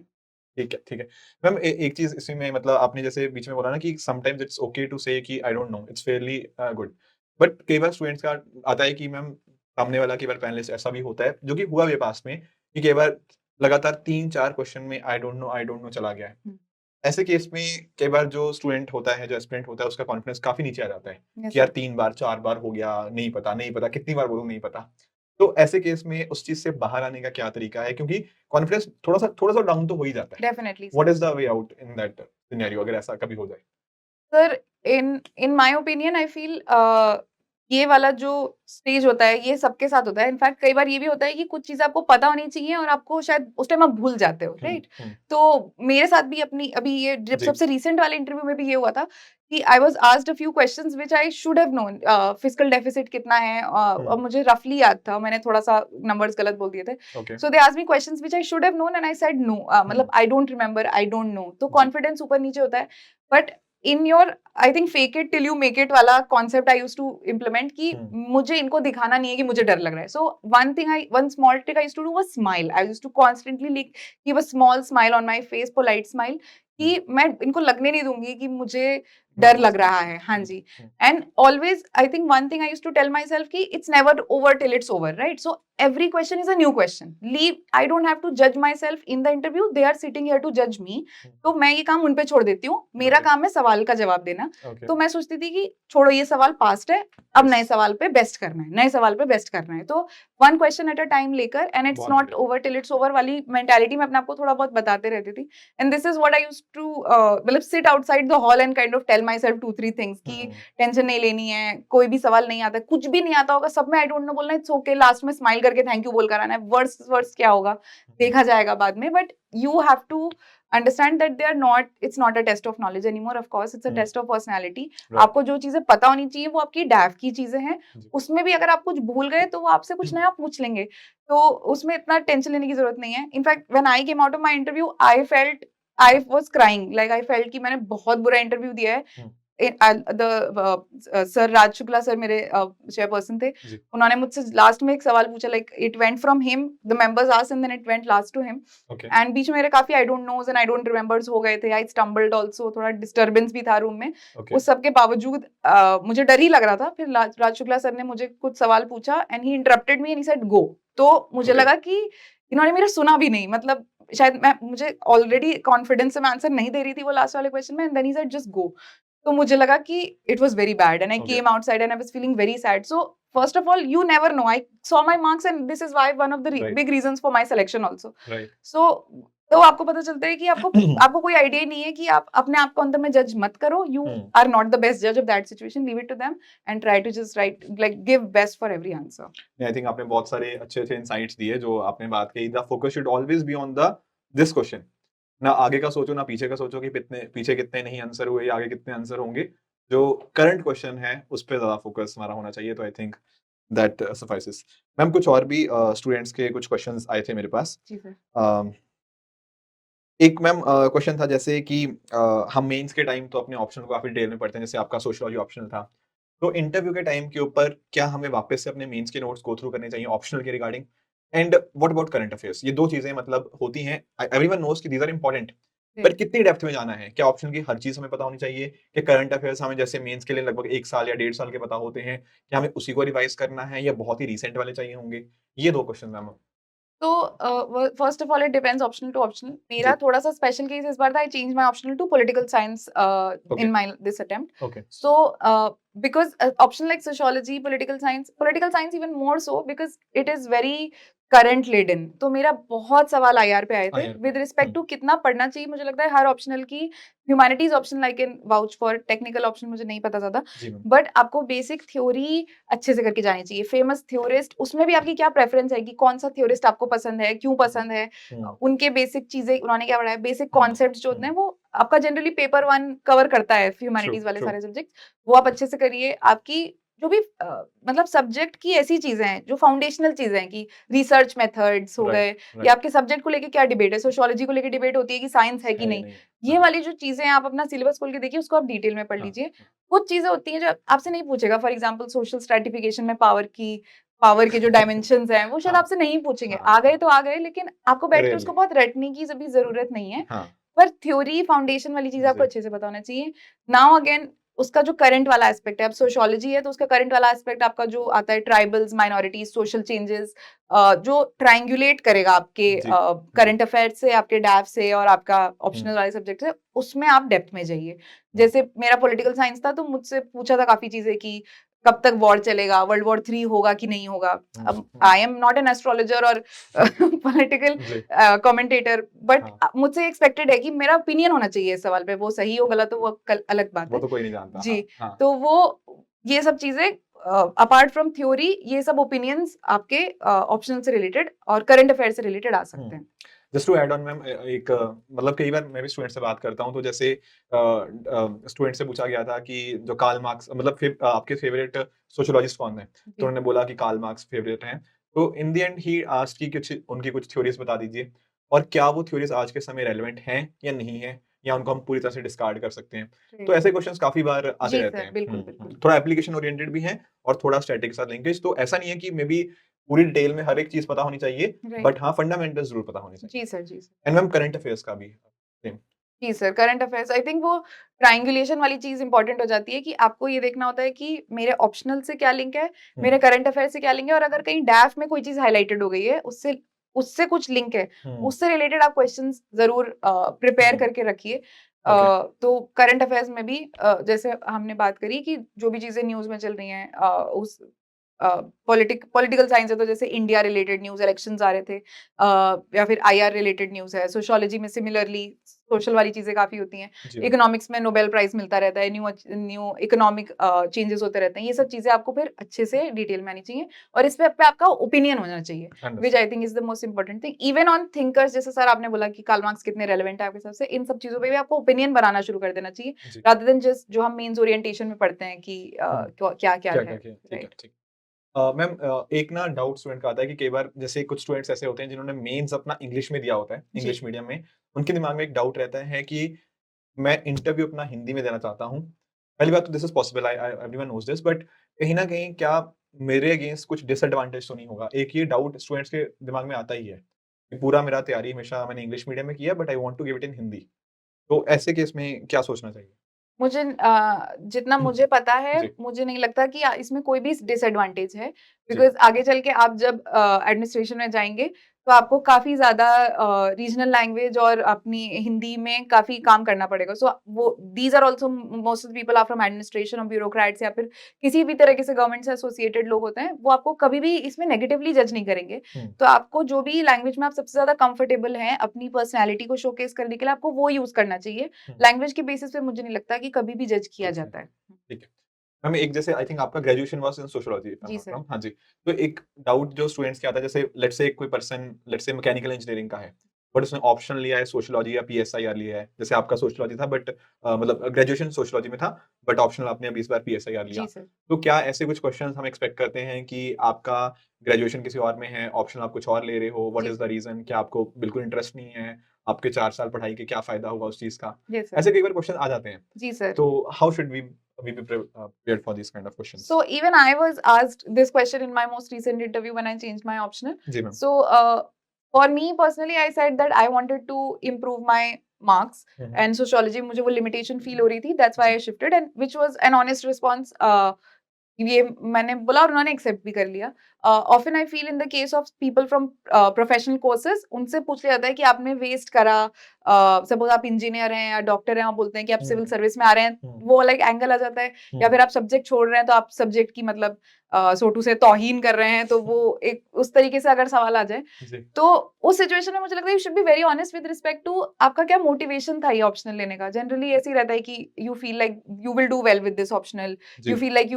ठीक है, ठीक है। मैम एक चीज इसमें में मतलब आपने जैसे बीच में बोला ना कि समटाइम्स इट्स ओके टू से कि I don't no, it's fairly good. But कई बार स्टूडेंट्स का आता है कि मैम सामने वाला कई बार पैनलिस्ट ऐसा भी होता है, जो कि हुआ भी है पास में, कि कई बार लगातार 3-4 क्वेश्चन में आई डोंट नो चला गया है। ऐसे केस में कई बार जो स्टूडेंट होता है, जो एस्पिरेंट होता है, उसका कॉन्फिडेंस काफी नीचे आ जाता है Yes, कि यार sir. 3 बार 4 बार हो गया, नहीं पता, कितनी बार बोलूं नहीं पता। तो ऐसे केस में उस चीज से बाहर आने का क्या तरीका है? क्योंकि कॉन्फिडेंस थोड़ा सा डाउन तो हो ही जाता है। Definitely what is the way out in that scenario अगर ऐसा कभी हो जाए? Sir, in in my opinion I feel ये वाला जो स्टेज होता है, ये सबके साथ होता है। इनफैक्ट कई बार ये भी होता है कि कुछ चीजें आपको पता होनी चाहिए और आपको शायद उस टाइम आप भूल जाते हो, राइट। तो मेरे साथ भी अपनी अभी ये जब जी। सबसे रिसेंट वाले इंटरव्यू में भी ये हुआ था कि I was asked a few questions which I should have known. Fiscal deficit कितना है, और मुझे रफली याद था, मैंने थोड़ा सा नंबर्स गलत बोल दिए थे। Okay. So they asked me questions which I should have known and I said no, मतलब I don't remember, I don't know. तो जी। कॉन्फिडेंस ऊपर नीचे होता है। But in your I think fake it till you make it वाला concept I use to implement, कि मुझे इनको दिखाना नहीं है कि मुझे डर लग रहा है। So one small trick I use to do was smile. I use to constantly give a small smile on my face, polite smile, कि मैं इनको लगने नहीं दूंगी कि मुझे डर लग रहा है, हाँ जी। And always I think one thing I used to tell myself कि it's never over till it's over, right? So every question is a new question. Leave, I don't have to judge myself in the interview. They are sitting here to judge me. तो मैं ये काम उन पे छोड़ देती हूँ. मेरा काम है सवाल का जवाब देना. तो मैं सोचती थी कि छोड़ो ये सवाल पास्ट है, अब नए सवाल पे बेस्ट करना है, नए सवाल पे बेस्ट करना है. तो one question at a time लेकर, and it's not over till it's over वाली मेंटालिटी में अपने आप को थोड़ा बहुत बताते रहती थी. And this is what I used to मतलब sit outside the hall and kind of tell myself 2-3 things की टेंशन नहीं लेनी है, कोई भी सवाल नहीं आता, कुछ भी नहीं आता होगा, सब में आई डोंट नो बोलना, इट्स ओके, लास्ट में स्माइल करके थैंक यू बोलकर आना है, वर्ड्स क्या होगा देखा जाएगा बाद में. But you have to understand that they are not, it's not a test of knowledge anymore, of course it's a test of personality. आपको जो चीजें पता होनी चाहिए वो आपकी डैफ की चीजें हैं, उसमें भी अगर आप कुछ भूल गए तो वो आपसे कुछ नया पूछ लेंगे, तो उसमें इतना टेंशन लेने की जरूरत नहीं है. In fact when I came out of my interview I was crying, like I felt कि मैंने बहुत बुरा इंटरव्यू दिया है. सर राज शुक्ला सर मेरे चेयरपर्सन थे, उन्होंने मुझसे लास्ट में एक सवाल पूछा, like it went from him, the members asked and then it went last to him. And बीच में मेरे काफी I don't knows and I don't remembers हो गए थे. आई स्टम्बल्ड आल्सो, थोड़ा डिस्टरबेंस भी था रूम में. उस सब के बावजूद मुझे डर ही लग रहा था. फिर राज शुक्ला सर ने मुझे कुछ सवाल पूछा and he interrupted me and he said go. तो मुझे लगा कि इन्होंने मेरा सुना भी नहीं, मतलब शायद मुझे ऑलरेडी कॉन्फिडेंस से मैं आंसर नहीं दे रही थी वो लास्ट वाले क्वेश्चन में, and then he said just go. तो मुझे लगा कि it was very bad and I came outside and I was feeling very sad. So first of all you never know, I saw my marks and this is why one of the big reasons for my selection also. So तो आपको पता चलता है कि आपको कोई idea नहीं है कि आप अपने आप को अंदर में जज मत करो. You are not the best जज of that situation. Leave it to them and try to just right, like give best for every answer. I think आपने बहुत सारे अच्छे इनसाइट्स दिए. जो आपने बात की, the focus should always be on the this question. ना आगे का सोचो ना पीछे का सोचो कि पीछे कितने नहीं आंसर हुए, आगे कितने आंसर होंगे. जो करंट क्वेश्चन है उस पे ज्यादा फोकस हमारा होना चाहिए. तो आई थिंक दैट सफिसेस. मैम कुछ और भी स्टूडेंट्स के कुछ क्वेश्चंस आए थे मेरे पास. जी सर. एक मैम क्वेश्चन था जैसे कि हम मेंस के टाइम तो अपने ऑप्शनल को काफी डिटेल में पढ़ते हैं, जैसे आपका सोशियोलॉजी ऑप्शनल था. तो इंटरव्यू के टाइम के ऊपर क्या हमें वापस से अपने मेंस के नोट्स गो थ्रू करने चाहिए ऑप्शनल के regarding? And what about current affairs? ये दो चीजें मतलब होती हैं, एवरीवन नोज कि दीज आर इंपॉर्टेंट, पर कितनी डेप्थ में जाना है? क्या ऑप्शनल की हर चीज हमें पता होनी चाहिए कि करंट अफेयर्स हमें जैसे मेंस के लिए लगभग 1 साल या 1.5 साल के पता होते हैं, क्या हमें उसी को रिवाइज करना है या बहुत ही रिसेंट वाले चाहिए होंगे? ये 2 क्वेश्चन मैम. तो first of all it depends optional to optional. मेरा थोड़ा सा स्पेशल केस इस बार था. I change my optional to political science in my this attempt. So because option like sociology, political science even more so because it is very current laden. तो मेरा बहुत सवाल IR पे आए थे with respect to कितना पढ़ना चाहिए. मुझे लगता है हर ऑप्शनल की, humanities option like in vouch for, technical option मुझे नहीं पता ज्यादा, बट आपको बेसिक थ्योरी अच्छे से करके जानी चाहिए. फेमस थ्योरिस्ट, उसमें भी आपकी क्या प्रेफरेंस है कि कौन सा थ्योरिस्ट आपको पसंद है, क्यों पसंद है, उनके बेसिक चीजें उन्होंने क्या पढ़ाया, बेसिक कॉन्सेप्ट जो होते हैं वो आपका जनरली पेपर 1 कवर करता है. ह्यूमैनिटीज वाले सारे सब्जेक्ट वो आप अच्छे से करिए. आपकी जो भी मतलब सब्जेक्ट की ऐसी चीजें हैं जो फाउंडेशनल चीजें हैं कि रिसर्च मेथड्स हो गए, या आपके सब्जेक्ट को लेके क्या डिबेट है. सोशियोलॉजी को लेके डिबेट होती है कि साइंस है कि नहीं. ये वाली जो चीजें हैं आप अपना सिलेबस खोल के देखिए, उसको आप डिटेल में पढ़ लीजिए. कुछ चीजें होती हैं जो आपसे नहीं पूछेगा. फॉर एग्जांपल सोशल स्ट्रैटिफिकेशन में पावर के जो डायमेंशंस हैं वो शायद आपसे नहीं पूछेंगे. आ गए तो आ गए, लेकिन आपको बैठ के उसको बहुत रटने की भी जरूरत नहीं है. पर थ्योरी फाउंडेशन वाली चीज आपको अच्छे से पता होना चाहिए. नाउ अगेन उसका जो करंट वाला एस्पेक्ट है, अब सोशियोलॉजी है तो उसका करंट वाला एस्पेक्ट आपका जो आता है ट्राइबल्स, माइनॉरिटीज, सोशल चेंजेस, जो ट्रायंगुलेट करेगा आपके करंट अफेयर से, आपके डैफ से और आपका ऑप्शनल वाले सब्जेक्ट से, उसमें आप डेप्थ में जाइए. जैसे मेरा पॉलिटिकल साइंस था तो मुझसे पूछा था काफी चीजें कि कब तक वॉर चलेगा, वर्ल्ड वॉर 3 होगा कि नहीं होगा. अब I am not an astrologer और पॉलिटिकल कमेंटेटर, बट मुझसे एक्सपेक्टेड है कि मेरा ओपिनियन होना चाहिए इस सवाल पे. वो सही हो गलत हो वो अलग बात है, वो तो कोई नहीं जानता. जी. तो वो ये सब चीजें अपार्ट फ्रॉम थ्योरी, ये सब ओपिनियंस आपके ऑप्शनल से रिलेटेड और करंट अफेयर से रिलेटेड आ सकते हैं. Just to add on ma'am, एक मतलब कई बार मैं भी स्टूडेंट से बात करता हूँ तो जैसे स्टूडेंट से पूछा गया था कि जो कार्ल मार्क्स, मतलब आपके फेवरेट सोशियोलॉजिस्ट कौन है, तो उन्होंने बोला कि कार्ल मार्क्स फेवरेट हैं. तो in the and he asked कि कुछ उनकी कुछ थ्योरीज बता दीजिए और क्या वो थ्योरीज आज के समय रेलेवेंट हैं या नहीं है, या उनको हम पूरी तरह से डिस्कार्ड कर सकते हैं. तो ऐसे क्वेश्चंस काफी बार आते रहते हैं. बिल्कुल. थोड़ा एप्लीकेशन ओरिएंटेड भी हैं और थोड़ा स्टैटिक के साथ लिंकेज. तो ऐसा नहीं है कि मे बी पूरी डिटेल में हर एक चीज पता होनी चाहिए, बट हाँ फंडामेंटल्स जरूर पता होने चाहिए. जी sir. And ma'am current affairs का भी सेम. जी sir, current affairs I think वो ट्रायंगुलेशन वाली चीज़ इम्पोर्टेंट हो जाती है कि आपको ये देखना होता है कि मेरे ऑप्शनल से क्या लिंक है, मेरे हुँ, करंट अफेयर से क्या लिंक है और अगर कहीं डैफ में कोई चीज़ हाइलाइटेड हो गई है, उससे उससे कुछ लिंक है, हुँ, उससे रिलेटेड आप क्वेश्चंस ज़रूर प्रिपेयर हुँ, करके रखिए। ओके, तो करंट अफेयर्स में भी जैसे हमने बात करी कि जो भी चीज़ें न्यूज़ में चल रही हैं उस पॉलिटिकल साइंस है तो जैसे इंडिया रिलेटेड न्यूज़ इलेक्शंस आ रहे थे या फिर आईआर रिलेटेड न्यूज़ है, सोशियोलॉजी में सिमिलरली सोशल वाली चीज़ें काफ़ी होती हैं। जी मैम, इकोनॉमिक्स में नोबेल प्राइज़ मिलता रहता है, न्यू इकोनॉमिक चेंजेस होते रहते हैं। ये सब चीज़ें आपको फिर अच्छे से डिटेल में आनी चाहिए और इस पे आपका ओपिनियन होना चाहिए, which understood, I think is the most important thing. Even on thinkers जैसे सर आपने बोला कि कार्ल मार्क्स कितने रेलेवेंट है आपके हिसाब से, इन सब चीज़ों पे भी आपको ओपिनियन बनाना शुरू कर देना चाहिए, जी, रादर देन जस्ट जो हम मेंस ओरिएंटेशन में पढ़ते हैं कि हुँ, क्या-क्या क्या-क्या है, किया? ठीक है, राइट? ठीक। मैम एक ना डाउट स्टूडेंट का आता है कि कई बार जैसे कुछ स्टूडेंट्स ऐसे होते हैं जिन्होंने मेंस अपना इंग्लिश में दिया होता है, जी, इंग्लिश मीडियम में, उनके दिमाग में एक डाउट रहता है कि मैं इंटरव्यू अपना हिंदी में देना चाहता हूँ। पहली बात तो this is possible I I everyone knows this but कहीं न कहीं क्या मेरे अगेंस्ट कुछ डिसएडवांटेज तो नहीं होगा? एक ये डाउट स्टूडेंट्स के दिमाग में आता ही है, कि पूरा मेरा तैयारी हमेशा मैंने इंग्लिश मीडियम में किया but I want to give it in Hindi. तो ऐसे केस में क्या सोचना चाहिए? मुझे जितना मुझे पता है, जी, मुझे नहीं लगता कि इसमें कोई भी डिसएडवांटेज है, जी, बिकॉज़ आगे चल के आप जब एडमिनिस्ट्रेशन में जाएँगे, तो आपको काफ़ी ज़्यादा रीजनल लैंग्वेज और अपनी हिंदी में काफ़ी काम करना पड़ेगा। सो वो these are also most of the people are from administration और ब्यूरोक्रेट्स या फिर किसी भी तरीके से गवर्नमेंट से एसोसिएटेड लोग होते हैं, वो आपको कभी भी इसमें नेगेटिवली जज नहीं करेंगे। हुँ, तो आपको जो भी लैंग्वेज में आप सबसे ज़्यादा कंफर्टेबल हैं, अपनी पर्सनैलिटी को शोकेस करने के लिए आपको वो यूज़ करना चाहिए। हुँ, लैंग्वेज के बेसिस पे मुझे नहीं लगता कि कभी भी जज किया जज नहीं जाता है। ठीक है। मैम एक जैसे आई थिंक आपका graduation was in sociology if I am जी नॉट सर। रॉन्ग हाँ जी। तो एक डाउट जो स्टूडेंट्स के आता है जैसे लेट्स से कोई person let's say mechanical engineering का है, बट उसने ऑप्शन लिया है सोशियोलॉजी या पीएसआईआर लिया है। जैसे आपका सोशियोलॉजी था बट मतलब ग्रेजुएशन सोशियोलॉजी में था बट ऑप्शनल आपने अभी इस बार पीएसआईआर लिया। जी सर। तो क्या ऐसे कुछ क्वेश्चन्स हम एक्सपेक्ट करते हैं कि आपका ग्रेजुएशन किसी और में है, ऑप्शनल आप कुछ और ले रहे हो, व्हाट जी इज़ द सर। रीज़न? क्या आपको बिल्कुल इंटरेस्ट नहीं है? आपके 4 साल पढ़ाई के क्या फ़ायदा होगा उस चीज़ का? जी सर। ऐसे कई बार क्वेश्चन आ जाते हैं। जी सर। तो how should we be prepared for these kind of questions? So even I was asked this question in my most recent interview when I changed my optional. जी ma'am. So for me personally, I said that I wanted to improve my marks hmm, hmm. and sociology मुझे वो limitation feel हो रही थी. That's why ji, I shifted and which was an honest response. ये मैंने बोला और उन्होंने एक्सेप्ट भी कर लिया। Often I feel in the case of people from professional courses उनसे पूछ लिया जाता है कि आपने वेस्ट करा सपोज़ आप इंजीनियर हैं या डॉक्टर हैं और बोलते हैं कि आप हुँ, सिविल सर्विस में आ रहे हैं, हुँ, वो अलग एंगल आ जाता है या हुँ, फिर आप सब्जेक्ट छोड़ रहे हैं तो आप सब्जेक्ट की मतलब सो टू से तौहीन कर रहे हैं, तो वो एक उस तरीके से अगर सवाल आ जाए, जी, तो उस सिचुएशन में मुझे लगता है you should be very honest with respect to आपका क्या मोटिवेशन था ये ऑप्शनल लेने का। जनरली ऐसे ही रहता है कि you feel like you will do well with this optional, जी, you feel like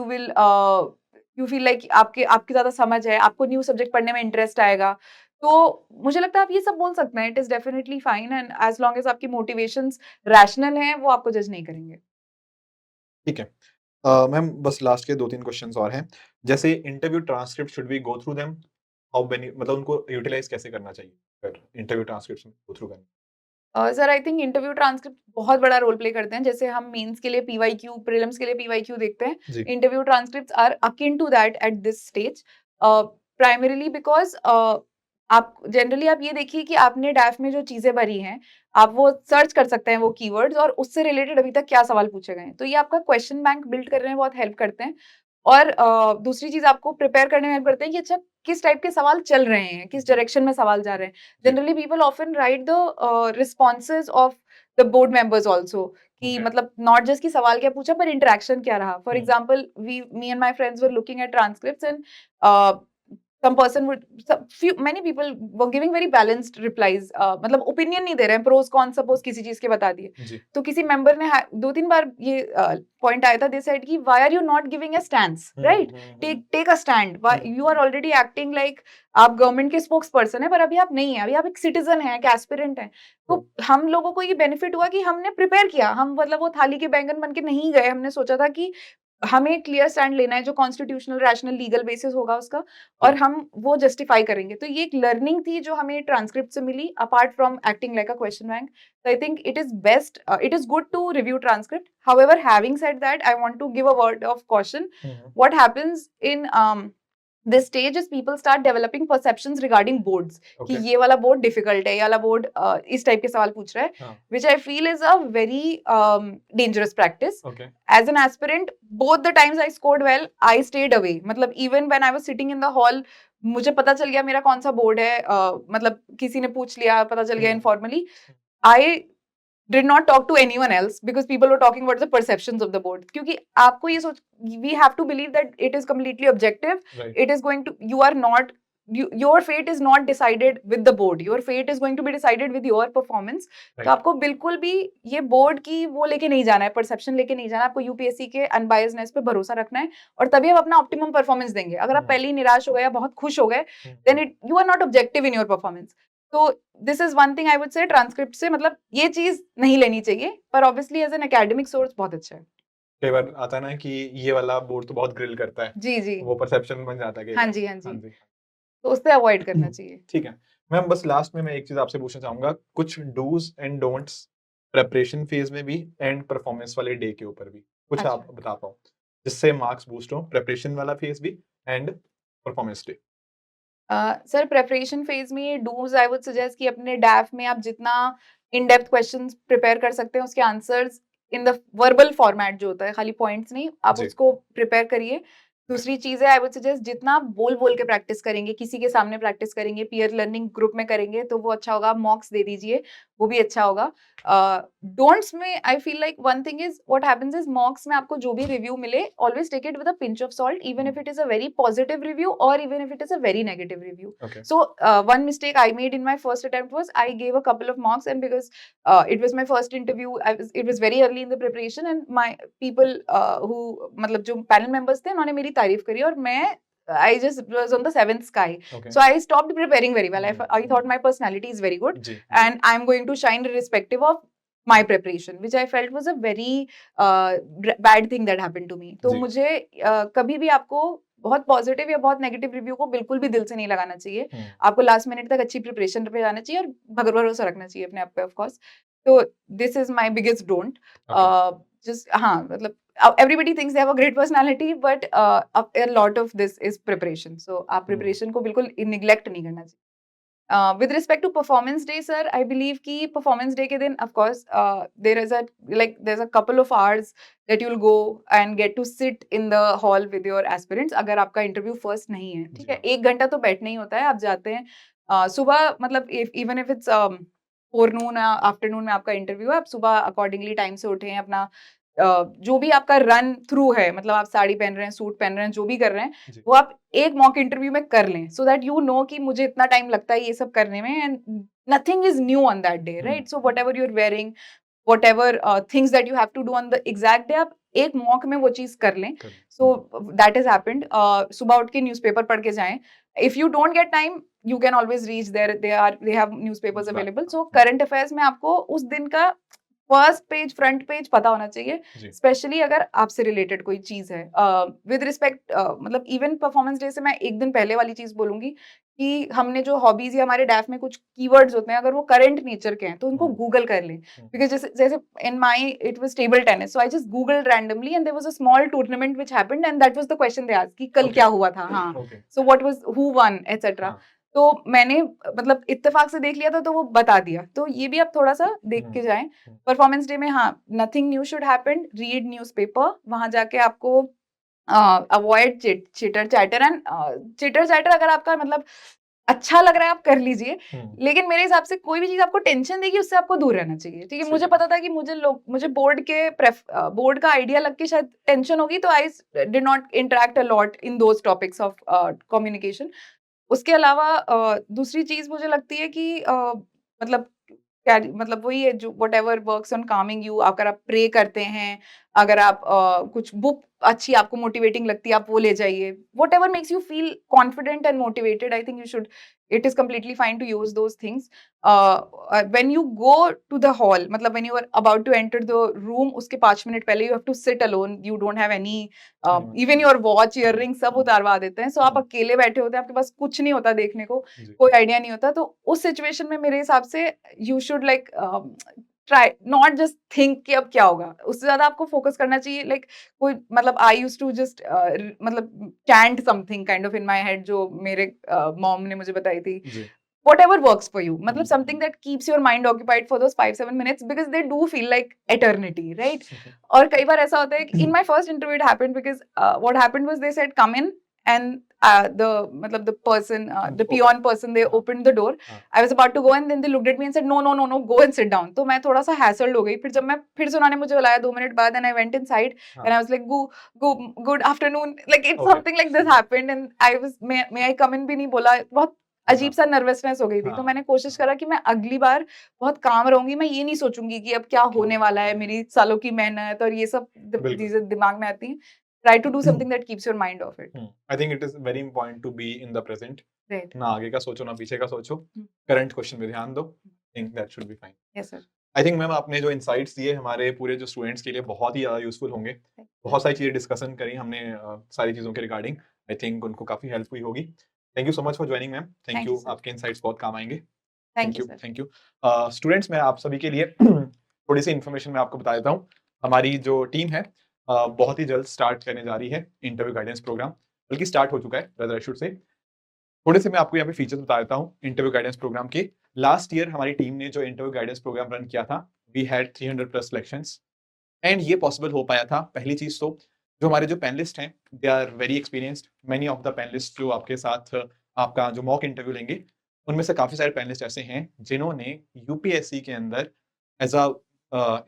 you feel like आपके आपकी ज़्यादा समझ है, आपको न्यू सब्जेक्ट पढ़ने में इंटरेस्ट आएगा। तो मुझे लगता है आप ये सब बोल सकते हैं, it is definitely fine and as long as आपकी मोटिवेशंस रैशनल हैं, वो आपको जज नहीं करेंगे। ठीक है। मैम बस लास्ट के 2-3 क्वेश्चन्स और हैं। जैसे interview transcript should we go through them? How many मतलब उनको यूटिलाइज़ कैसे करना चाहिए? फिर इंटरव्यू ट्रांसक्रिप्ट्स गो थ्रू करने sir I think interview transcript बहुत बड़ा रोल प्ले करते हैं। जैसे हम मेंस के लिए पीवाईक्यू, प्रीलिम्स के लिए पीवाईक्यू देखते हैं। जी, interview transcripts are akin to that at this stage primarily because आप जनरली आप ये देखिए कि आपने डैफ में जो चीज़ें भरी हैं, आप वो सर्च कर सकते हैं वो कीवर्ड्स और उससे रिलेटेड अभी तक क्या सवाल पूछे गए हैं। तो ये आपका क्वेश्चन बैंक बिल्ड करने में बहुत हेल्प करते हैं। और दूसरी चीज़ आपको प्रिपेयर करने में हेल्प करते हैं कि अच्छा किस टाइप के सवाल चल रहे हैं, किस जी, डायरेक्शन में सवाल जा रहे हैं। जी, generally people often write the responses of the board members also कि ओके, मतलब नॉट जस्ट कि सवाल क्या पूछा पर इंटरेक्शन क्या रहा। For hmm, example we me and my friends were looking at transcripts and some person would few many people were giving very balanced replies मतलब ओपिनियन नहीं दे रहे हैं प्रोस कॉन सपोज किसी चीज के बता दिए जी, तो किसी मेंबर ने 2-3 बार ये पॉइंट आया था दे सेड कि why are you not giving a stance hmm, right hmm, hmm, take take a stand hmm, you are hmm, already acting like आप गवर्नमेंट के स्पोक्स पर्सन है पर अभी आप नहीं है अभी आप एक सिटीजन है एक एस्पिरेंट है ट्रू, तो हम लोगों को ये बेनिफिट हुआ कि हमने प्रिपेयर किया हम मतलब वो थाली के बैंगन बन के नहीं गए हमने सोचा था कि हमें क्लियर स्टैंड लेना है जो कॉन्स्टिट्यूशनल रैशनल लीगल बेसिस होगा उसका और जी, हम वो जस्टिफाई करेंगे। तो ये एक लर्निंग थी जो हमें ट्रांसक्रिप्ट से मिली apart from acting like a question bank. So I think it is best, it is good to review transcript. However, having said that, I want to give a word of caution. Hmm, hmm, What happens in this stage is people start developing perceptions regarding boards कि Okay. ये वाला board difficult है, ये वाला board इस type के सवाल पूछ रहा है, हाँ. which I feel is a very dangerous practice. Okay. As an aspirant, both the times I scored well, I stayed away. मतलब even when I was sitting in the hall, मुझे पता चल गया मेरा कौन सा board है, मतलब किसी ने पूछ लिया, पता चल गया informally. I did not talk to anyone else because people were talking about the perceptions of the board. क्योंकि आपको ये सोच, we have to believe that it is completely objective. Right. It is going to, you are not, your fate is not decided with the board. Your fate is going to be decided with your performance. Right. तो आपको बिल्कुल भी ये board की वो लेके नहीं जाना है, परसेप्शन लेके नहीं जाना है. आपको यूपीएससी के अनबायस्डनेस पे भरोसा रखना है और तभी आप अपना ऑप्टिमम परफॉर्मेंस देंगे. अगर आप पहले ही निराश हो गए या बहुत खुश हो गए, then it you are not objective in your performance. तो this is one thing I would say transcript say, मतलब ये चीज नहीं लेनी चाहिए, पर obviously as an academic source बहुत अच्छा है. कई बार आता है ना कि ये वाला बोर्ड तो बहुत ग्रिल करता है, जी जी, वो परसेप्शन बन जाता है कई हाँ बार. जी हाँ हाँ जी, जी. तो उससे अवॉइड करना चाहिए. ठीक है मैम, बस लास्ट में मैं एक चीज आपसे पूछना चाहूंगा, कुछ dos and don'ts preparation phase में भी एंड परफॉर्मेंस वाले डे के ऊपर भी कुछ अच्छा. आप बता पाओ जिससे मार्क्स बूस्ट हो, प्रेपरेशन वाला फेज भी and performance day. Sir preparation phase में डूज आई वुड सजेस्ट कि अपने डैफ में आप जितना इन डेप्थ क्वेश्चंस प्रिपेयर कर सकते हैं, उसके answers in the verbal format जो होता है, खाली पॉइंट्स नहीं, आप जी. उसको प्रिपेयर करिए. दूसरी चीज है, आई वुड सजेस्ट जितना आप बोल बोल के प्रैक्टिस करेंगे, किसी के सामने प्रैक्टिस करेंगे, पीयर लर्निंग ग्रुप में करेंगे, तो वो अच्छा होगा. मॉक्स दे दीजिए, वो भी अच्छा होगा. डोंट्स में I feel like one thing is what happens is mocks में आपको जो भी रिव्यू मिले, always take it with a pinch of salt, even if it is a very positive review और even if it is a very negative review. Okay. So one mistake I made in my first attempt was I gave a couple of mocks, and because it was my first interview, it was very early in the preparation, and my people who मतलब जो panel members थे, उन्होंने मेरी तारीफ करी और मैं I just was on the seventh sky. Okay. So I stopped preparing very well. I thought my personality is very good, ji. and I'm going to shine irrespective of my preparation, which I felt was a very bad thing that happened to me. तो जी. मुझे कभी भी आपको बहुत positive या बहुत negative review को बिल्कुल भी दिल से नहीं लगाना चाहिए. आपको लास्ट मिनट तक अच्छी प्रिपरेशन पे जाना चाहिए और भरोसा रखना चाहिए अपने आप पे, ऑफ कोर्स. तो this is my biggest don't. Just हाँ, मतलब everybody thinks they have a great personality, but a lot of this is preparation. So आप प्रिपरेशन को बिल्कुल निग्लेक्ट नहीं करना चाहिए. With respect to performance day, sir, I believe कि performance day के दिन, of course, there's a couple of hours that you'll go and get to sit in the hall with your aspirants. अगर आपका interview first नहीं है, ठीक है, 1 घंटा तो बैठना ही होता है. आप जाते हैं सुबह, मतलब even if it's forenoon या afternoon में आपका interview है, आप सुबह accordingly टाइम से उठें, अपना जो भी आपका रन थ्रू है, मतलब आप साड़ी पहन रहे हैं, सूट पहन रहे हैं, जो भी कर रहे हैं, वो आप एक मॉक इंटरव्यू में कर लें, सो दैट यू नो कि मुझे इतना टाइम लगता है ये सब करने में, and nothing is new on that day, right? So whatever you are wearing, whatever things that you have to do on the exact day, आप एक मॉक में वो चीज कर लें. So that is happened. सुबह उठ के न्यूज़पेपर पढ़ के जाएं. If you don't get time, you can always reach there. They have newspapers available. So current affairs में आपको उस दिन का फर्स्ट पेज, फ्रंट पेज पता होना चाहिए, स्पेशली अगर आपसे रिलेटेड कोई चीज है. विद रिस्पेक्ट, मतलब इवन परफॉर्मेंस डे से मैं एक दिन पहले वाली चीज बोलूंगी कि हमने जो हॉबीज या हमारे डैफ में कुछ कीवर्ड्स होते हैं, अगर वो करंट नेचर के हैं तो उनको गूगल कर लें. बिकॉज जैसे in my it was table tennis, so I just googled randomly and there was a small tournament which happened and that was the question they asked कि कल क्या हुआ था. हाँ, so what was, who won, etcetera. तो मैंने मतलब इत्तेफाक से देख लिया था, तो वो बता दिया. तो ये भी आप थोड़ा सा देख के जाएं. परफॉर्मेंस डे में हाँ, nothing new should happen. Read newspaper, वहां जाके आपको avoid cheater chatter. And cheater chatter अगर आपका मतलब अच्छा लग रहा है, आप कर लीजिए, लेकिन मेरे हिसाब से कोई भी चीज आपको टेंशन देगी, उससे आपको दूर रहना चाहिए. ठीक है, मुझे पता था कि मुझे बोर्ड का आइडिया लग के शायद टेंशन होगी, तो I did not interact a lot in those topics of communication. उसके अलावा दूसरी चीज मुझे लगती है कि मतलब क्या, मतलब वही है जो what ever works on Kameng you. अगर आप प्रे करते हैं, अगर आप कुछ बुक अच्छी आपको मोटिवेटिंग लगती है, आप वो ले जाइए. What ever makes you feel confident and motivated, I think you should, it is completely fine to use those things. When you go to the hall, मतलब when you are about to enter the room, उसके 5 minute पहले you have to sit alone. You don't have any even your watch, earring सब उतारवा देते हैं. So आप अकेले बैठे होते हैं, आपके पास कुछ नहीं होता देखने को, कोई आइडिया नहीं होता. तो उस सिचुएशन में मेरे हिसाब से you should like try not just think कि अब क्या होगा, उससे ज़्यादा आपको फोकस करना चाहिए। लाइक कोई मतलब आई यूज्ड टू जस्ट मतलब chant something kind of in my head, जो मेरे मॉम ने मुझे बताई थी। जी। Whatever works for you, मतलब हुँ, something hmm. that keeps your mind occupied for those 5-7 minutes because they do feel like eternity, right? और कई बार ऐसा होता है कि in my first interview it happened because what happened was they said come in and the मतलब the person the open peon person they हाँ, opened the door. हाँ, I was about to go and then they looked at me and said no no no no go and sit down. तो मैं थोड़ा सा hassled हो गई। फिर जब मैं फिर से उन्होंने मुझे बुलाया 2 मिनट बाद and I went inside हाँ, and I was like go good afternoon, like it's okay. something like this happened and I was may I come in भी नहीं बोला। बहुत हाँ, अजीब सा नर्वसनेस हो गई थी। तो हाँ, मैंने कोशिश हाँ, करा कि मैं अगली बार बहुत काम रहूँगी, मैं ये नहीं सोचूँगी कि अब क्या क्या होने होने वाला वाला है, है? मेरी सालों की मेहनत और ये सब बिल्कुल। चीज़ें दिमाग में आती हैं। Try to do something that keeps your mind off it. I think it is very important to be in the present. Right. ना आगे का सोचो, ना पीछे का सोचो। हुँ, करंट क्वेश्चन पे ध्यान दो। Think that should be fine. Yes sir. I think ma'am आपने जो इनसाइट्स दिए हमारे पूरे जो स्टूडेंट्स के लिए बहुत ही ज़्यादा यूज़फुल होंगे। बहुत सारी चीज़ें डिस्कशन करी हमने सारी चीज़ों के रिगार्डिंग। आई थिंक उनको काफ़ी हेल्प हुई होगी। Thank you so much for joining ma'am. Thank thank you you, sir. आपके इनसाइट्स बहुत काम आएँगे। Thank thank you you, sir. Thank you. Students, मैं आप सभी के लिए थोड़ी-सी इन्फॉर्मेशन मैं आपको बता देता हूँ। हमारी जो टीम है बहुत ही जल्द स्टार्ट करने जा रही है इंटरव्यू गाइडेंस प्रोग्राम, बल्कि स्टार्ट हो चुका है रादर आई शुड से। थोड़े से मैं आपको यहाँ पे फीचर्स बता देता हूँ इंटरव्यू गाइडेंस प्रोग्राम के। लास्ट ईयर हमारी टीम ने जो इंटरव्यू गाइडेंस प्रोग्राम रन किया था, we had 300 plus selections and ये पॉसिबल हो पाया था पहली चीज़ तो जो हमारे जो पैनलिस्ट हैं, they are very experienced. Many of the panelist जो आपके साथ आपका जो मॉक इंटरव्यू लेंगे, उनमें से काफ़ी सारे पैनलिस्ट ऐसे हैं जिन्होंने यूपीएससी के अंदर एज़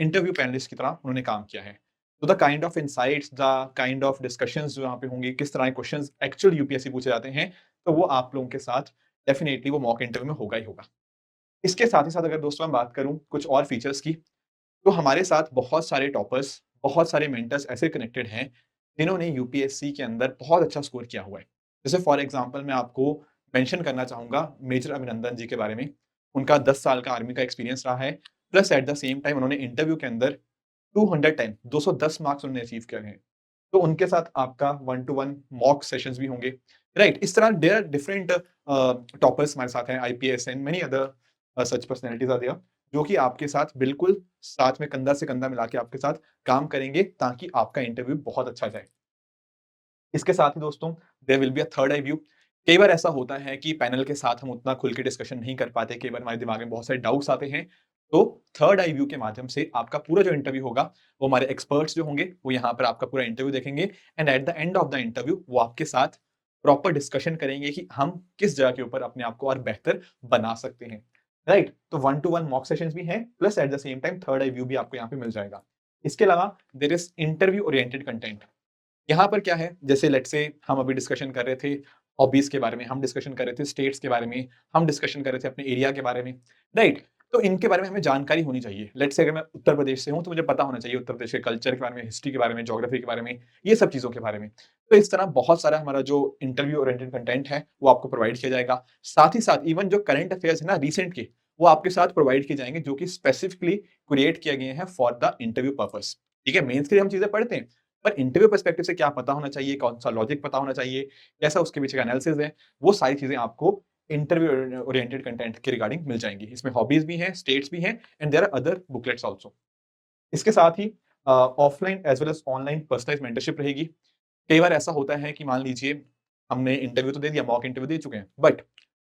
इंटरव्यू पैनलिस्ट की तरह उन्होंने काम किया है। तो the kind of insights, the kind of discussions जो यहाँ पे होंगे, किस तरह के क्वेश्चंस एक्चुअल यूपीएससी पूछे जाते हैं, तो वो आप लोगों के साथ डेफिनिटली वो मॉक इंटरव्यू में होगा ही होगा। इसके साथ ही साथ अगर दोस्तों मैं बात करूँ कुछ और फीचर्स की, तो हमारे साथ बहुत सारे टॉपर्स, बहुत सारे मेंटर्स ऐसे कनेक्टेड हैं, जिन्होंने यूपीएससी के अंदर बहुत अच्छा स्कोर किया हुआ है। जैसे फॉर एग्ज़ाम्पल मैं आपको मेंशन करना चाहूँगा मेजर अभिनंदन जी के बारे में। उनका 10 साल का आर्मी का एक्सपीरियंस रहा है, plus at the same time उन्होंने इंटरव्यू के अंदर 210 210 मार्क्स उन्होंने अचीव किए हैं। तो उनके साथ आपका 1 टू 1 मॉक सेशंस भी होंगे, राइट? इस तरह देयर आर डिफरेंट टॉपर्स हमारे साथ हैं, IPS and many other such personalities are there, जो कि आपके साथ बिल्कुल साथ में कंधा से कंधा मिला के आपके साथ काम करेंगे ताकि आपका इंटरव्यू बहुत अच्छा जाए। इसके साथ ही दोस्तों there will be a third eye view. कई बार ऐसा होता है कि पैनल के साथ हम उतना खुल के डिस्कशन नहीं कर पाते, कई बार हमारे दिमाग में बहुत सारे डाउट्स आते हैं। तो थर्ड आई व्यू के माध्यम से आपका पूरा जो इंटरव्यू होगा, वो हमारे एक्सपर्ट्स जो होंगे, वो यहाँ पर आपका पूरा इंटरव्यू देखेंगे and at the end of the interview वो आपके साथ प्रॉपर डिस्कशन करेंगे कि हम किस जगह के ऊपर अपने आप को और बेहतर बना सकते हैं। राइट? तो 1 टू 1 मॉक सेशंस भी हैं, plus at the same time third eye view भी आपको यहाँ पे मिल जाएगा। इसके अलावा there is interview oriented content. यहाँ पर क्या है, जैसे लेट्स से हम अभी डिस्कशन कर रहे थे हॉबीज़ के बारे में, हम डिस्कशन कर रहे थे स्टेट्स के बारे में, हम डिस्कशन कर रहे थे अपने एरिया के बारे में, राइट? तो इनके बारे में हमें जानकारी होनी चाहिए। लेट्स से अगर मैं उत्तर प्रदेश से हूँ, तो मुझे पता होना चाहिए उत्तर प्रदेश के कल्चर के बारे में, हिस्ट्री के बारे में, ज्योग्राफी के बारे में, ये सब चीज़ों के बारे में। तो इस तरह बहुत सारा हमारा जो इंटरव्यू ओरिएंटेड कंटेंट है, वो आपको प्रोवाइड किया जाएगा। साथ ही साथ इवन जो करंट अफेयर्स है ना रिसेंट के, वो आपके साथ प्रोवाइड किए जाएँगे, जो कि स्पेसिफिकली क्रिएट किए गए हैं फॉर द इंटरव्यू पर्पज़। ठीक है? मेंस के लिए हम चीज़ें पढ़ते हैं, पर इंटरव्यू पर्सपेक्टिव से क्या पता होना चाहिए, कौन-सा लॉजिक पता होना चाहिए, कैसा उसके पीछे का एनालिसिस है, वो सारी चीज़ें आपको इंटरव्यू ओरिएंटेड कंटेंट के रिगार्डिंग मिल जाएँगी। इसमें हॉबीज़ भी हैं, स्टेट्स भी हैं and there are other booklets also. इसके साथ ही offline as well as online personalised mentorship रहेगी। कई बार ऐसा होता है कि मान लीजिए हमने इंटरव्यू तो दे दिया, मॉक इंटरव्यू दे चुके हैं, बट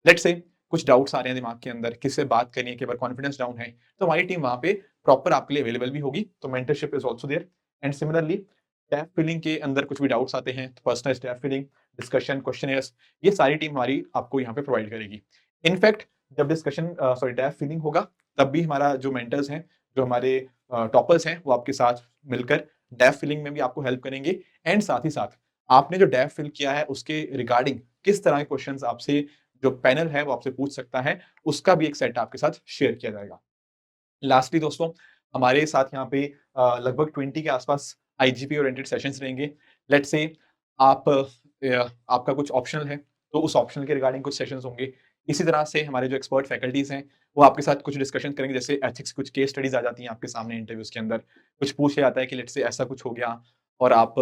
लेट्स से कुछ डाउट्स आ रहे हैं दिमाग के अंदर, किससे बात करनी है, कई बार कॉन्फिडेंस डाउन है, तो हमारी टीम वहाँ पे प्रॉपर आपके लिए अवेलेबल भी होगी। तो mentorship is also there and similarly tab filling के अंदर कुछ भी डाउट्स आते हैं, तो personalized tab filling, discussion, questionnaires, ये सारी टीम हमारी आपको यहाँ पे प्रोवाइड करेगी। इनफैक्ट जब डिस्कशन टैब फिलिंग होगा, तब भी हमारा जो मेंटर्स हैं, जो हमारे टॉपर्स हैं, वो आपके साथ मिलकर टैब फिलिंग में भी आपको हेल्प करेंगे एंड साथ ही साथ आपने जो टैब फिल किया है, उसके रिगार्डिंग किस तरह के क्वेश्चन्स आपसे जो पैनल है वो आपसे पूछ सकता है, उसका भी एक सेट आपके साथ शेयर किया जाएगा। लास्टली दोस्तों, हमारे साथ यहाँ पे लगभग 20 के आसपास आईजीपी ओरिएंटेड सेशंस रहेंगे। लेट्स से आप आपका कुछ ऑप्शनल है, तो उस ऑप्शनल के रिगार्डिंग कुछ सेशंस होंगे। इसी तरह से हमारे जो एक्सपर्ट फैकल्टीज़ हैं, वो आपके साथ कुछ डिस्कशन करेंगे, जैसे एथिक्स कुछ केस स्टडीज़ आ जाती हैं आपके सामने इंटरव्यूज़ के अंदर। कुछ पूछ लिया जाता है कि लेट्स से ऐसा कुछ हो गया और आप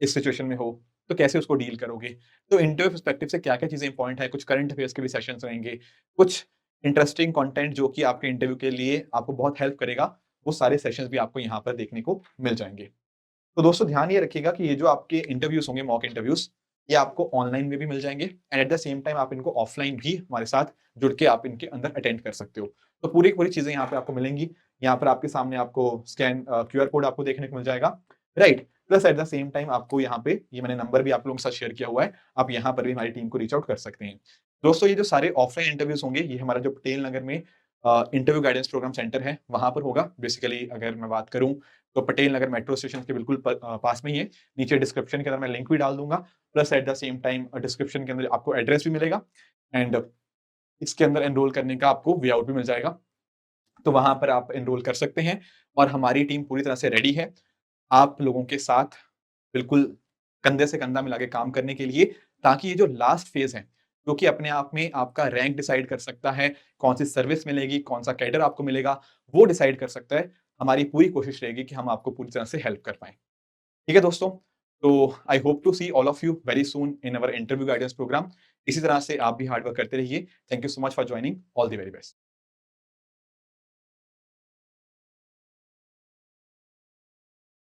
इस सिचुएशन में हो, तो कैसे उसको डील करोगे? तो इंटरव्यू पर्सपेक्टिव से क्या-क्या चीज़ें इम्पोर्टेंट है, कुछ करंट अफेयर्स के भी सेशंस रहेंगे, कुछ इंटरेस्टिंग कंटेंट जो कि आपके इंटरव्यू के लिए आपको बहुत हेल्प करेगा, वो सारे सेशंस भी आपको यहाँ पर देखने को मिल जाएँगे। तो दोस्तों ध्यान ये रखिएगा कि ये जो आपके इंटरव्यूज़ होंगे, मॉक इंटरव्यूज़, ये आपको ऑनलाइन में भी मिल जाएँगे and eight the same time आप इनको ऑफलाइन भी हमारे साथ जुड़ के आप इनके अंदर अटेंड कर सकते हो। तो पूरी की पूरी चीज़ें यहाँ पे आपको मिलेंगी। यहाँ पर आपके सामने आपको क्यूआर कोड आपको देखने को मिल जाएगा, right? Plus at the same time आपको यहाँ पे ये मैंने नंबर भी आप लोगों के साथ शेयर किया हुआ है, आप यहाँ पर भी हमारी टीम को रीच आउट कर सकते हैं। दोस्तों ये जो सारे ऑफलाइन इंटरव्यूज़ होंगे, ये हमारा जो पटेल नगर में इंटरव्यू गाइडेंस प्रोग्राम सेंटर है, वहाँ पर होगा। बेसिकली अगर मैं बात करूँ तो पटेल नगर मेट्रो स्टेशन के बिल्कुल पास में ही है। नीचे डिस्क्रिप्शन के अंदर मैं लिंक भी डाल दूँगा। Plus at the same time description के अंदर आपको एड्रेस भी मिलेगा एंड इसके अंदर एनरोल करने का आपको वे आउट भी मिल जाएगा। तो वहाँ पर आप एनरोल कर सकते हैं और हमारी टीम पूरी तरह से रेडी है, आप लोगों के साथ बिल्कुल कंधे से कंधा मिला के काम करने के लिए, ताकि ये जो लास्ट फेज़ है, जो कि अपने आप में आपका रैंक डिसाइड कर सकता है, कौन-सी सर्विस मिलेगी, कौन-सा कैडर आपको मिलेगा, वो डिसाइड कर सकता है। हमारी पूरी कोशिश रहेगी कि हम आपको पूरी तरह से हेल्प कर पाएँ। ठीक है दोस्तों? तो I hope to see all of you very soon in our interview guidance program. इसी तरह से आप भी हार्ड वर्क करते रहिए। Thank you so much for joining. All the very best.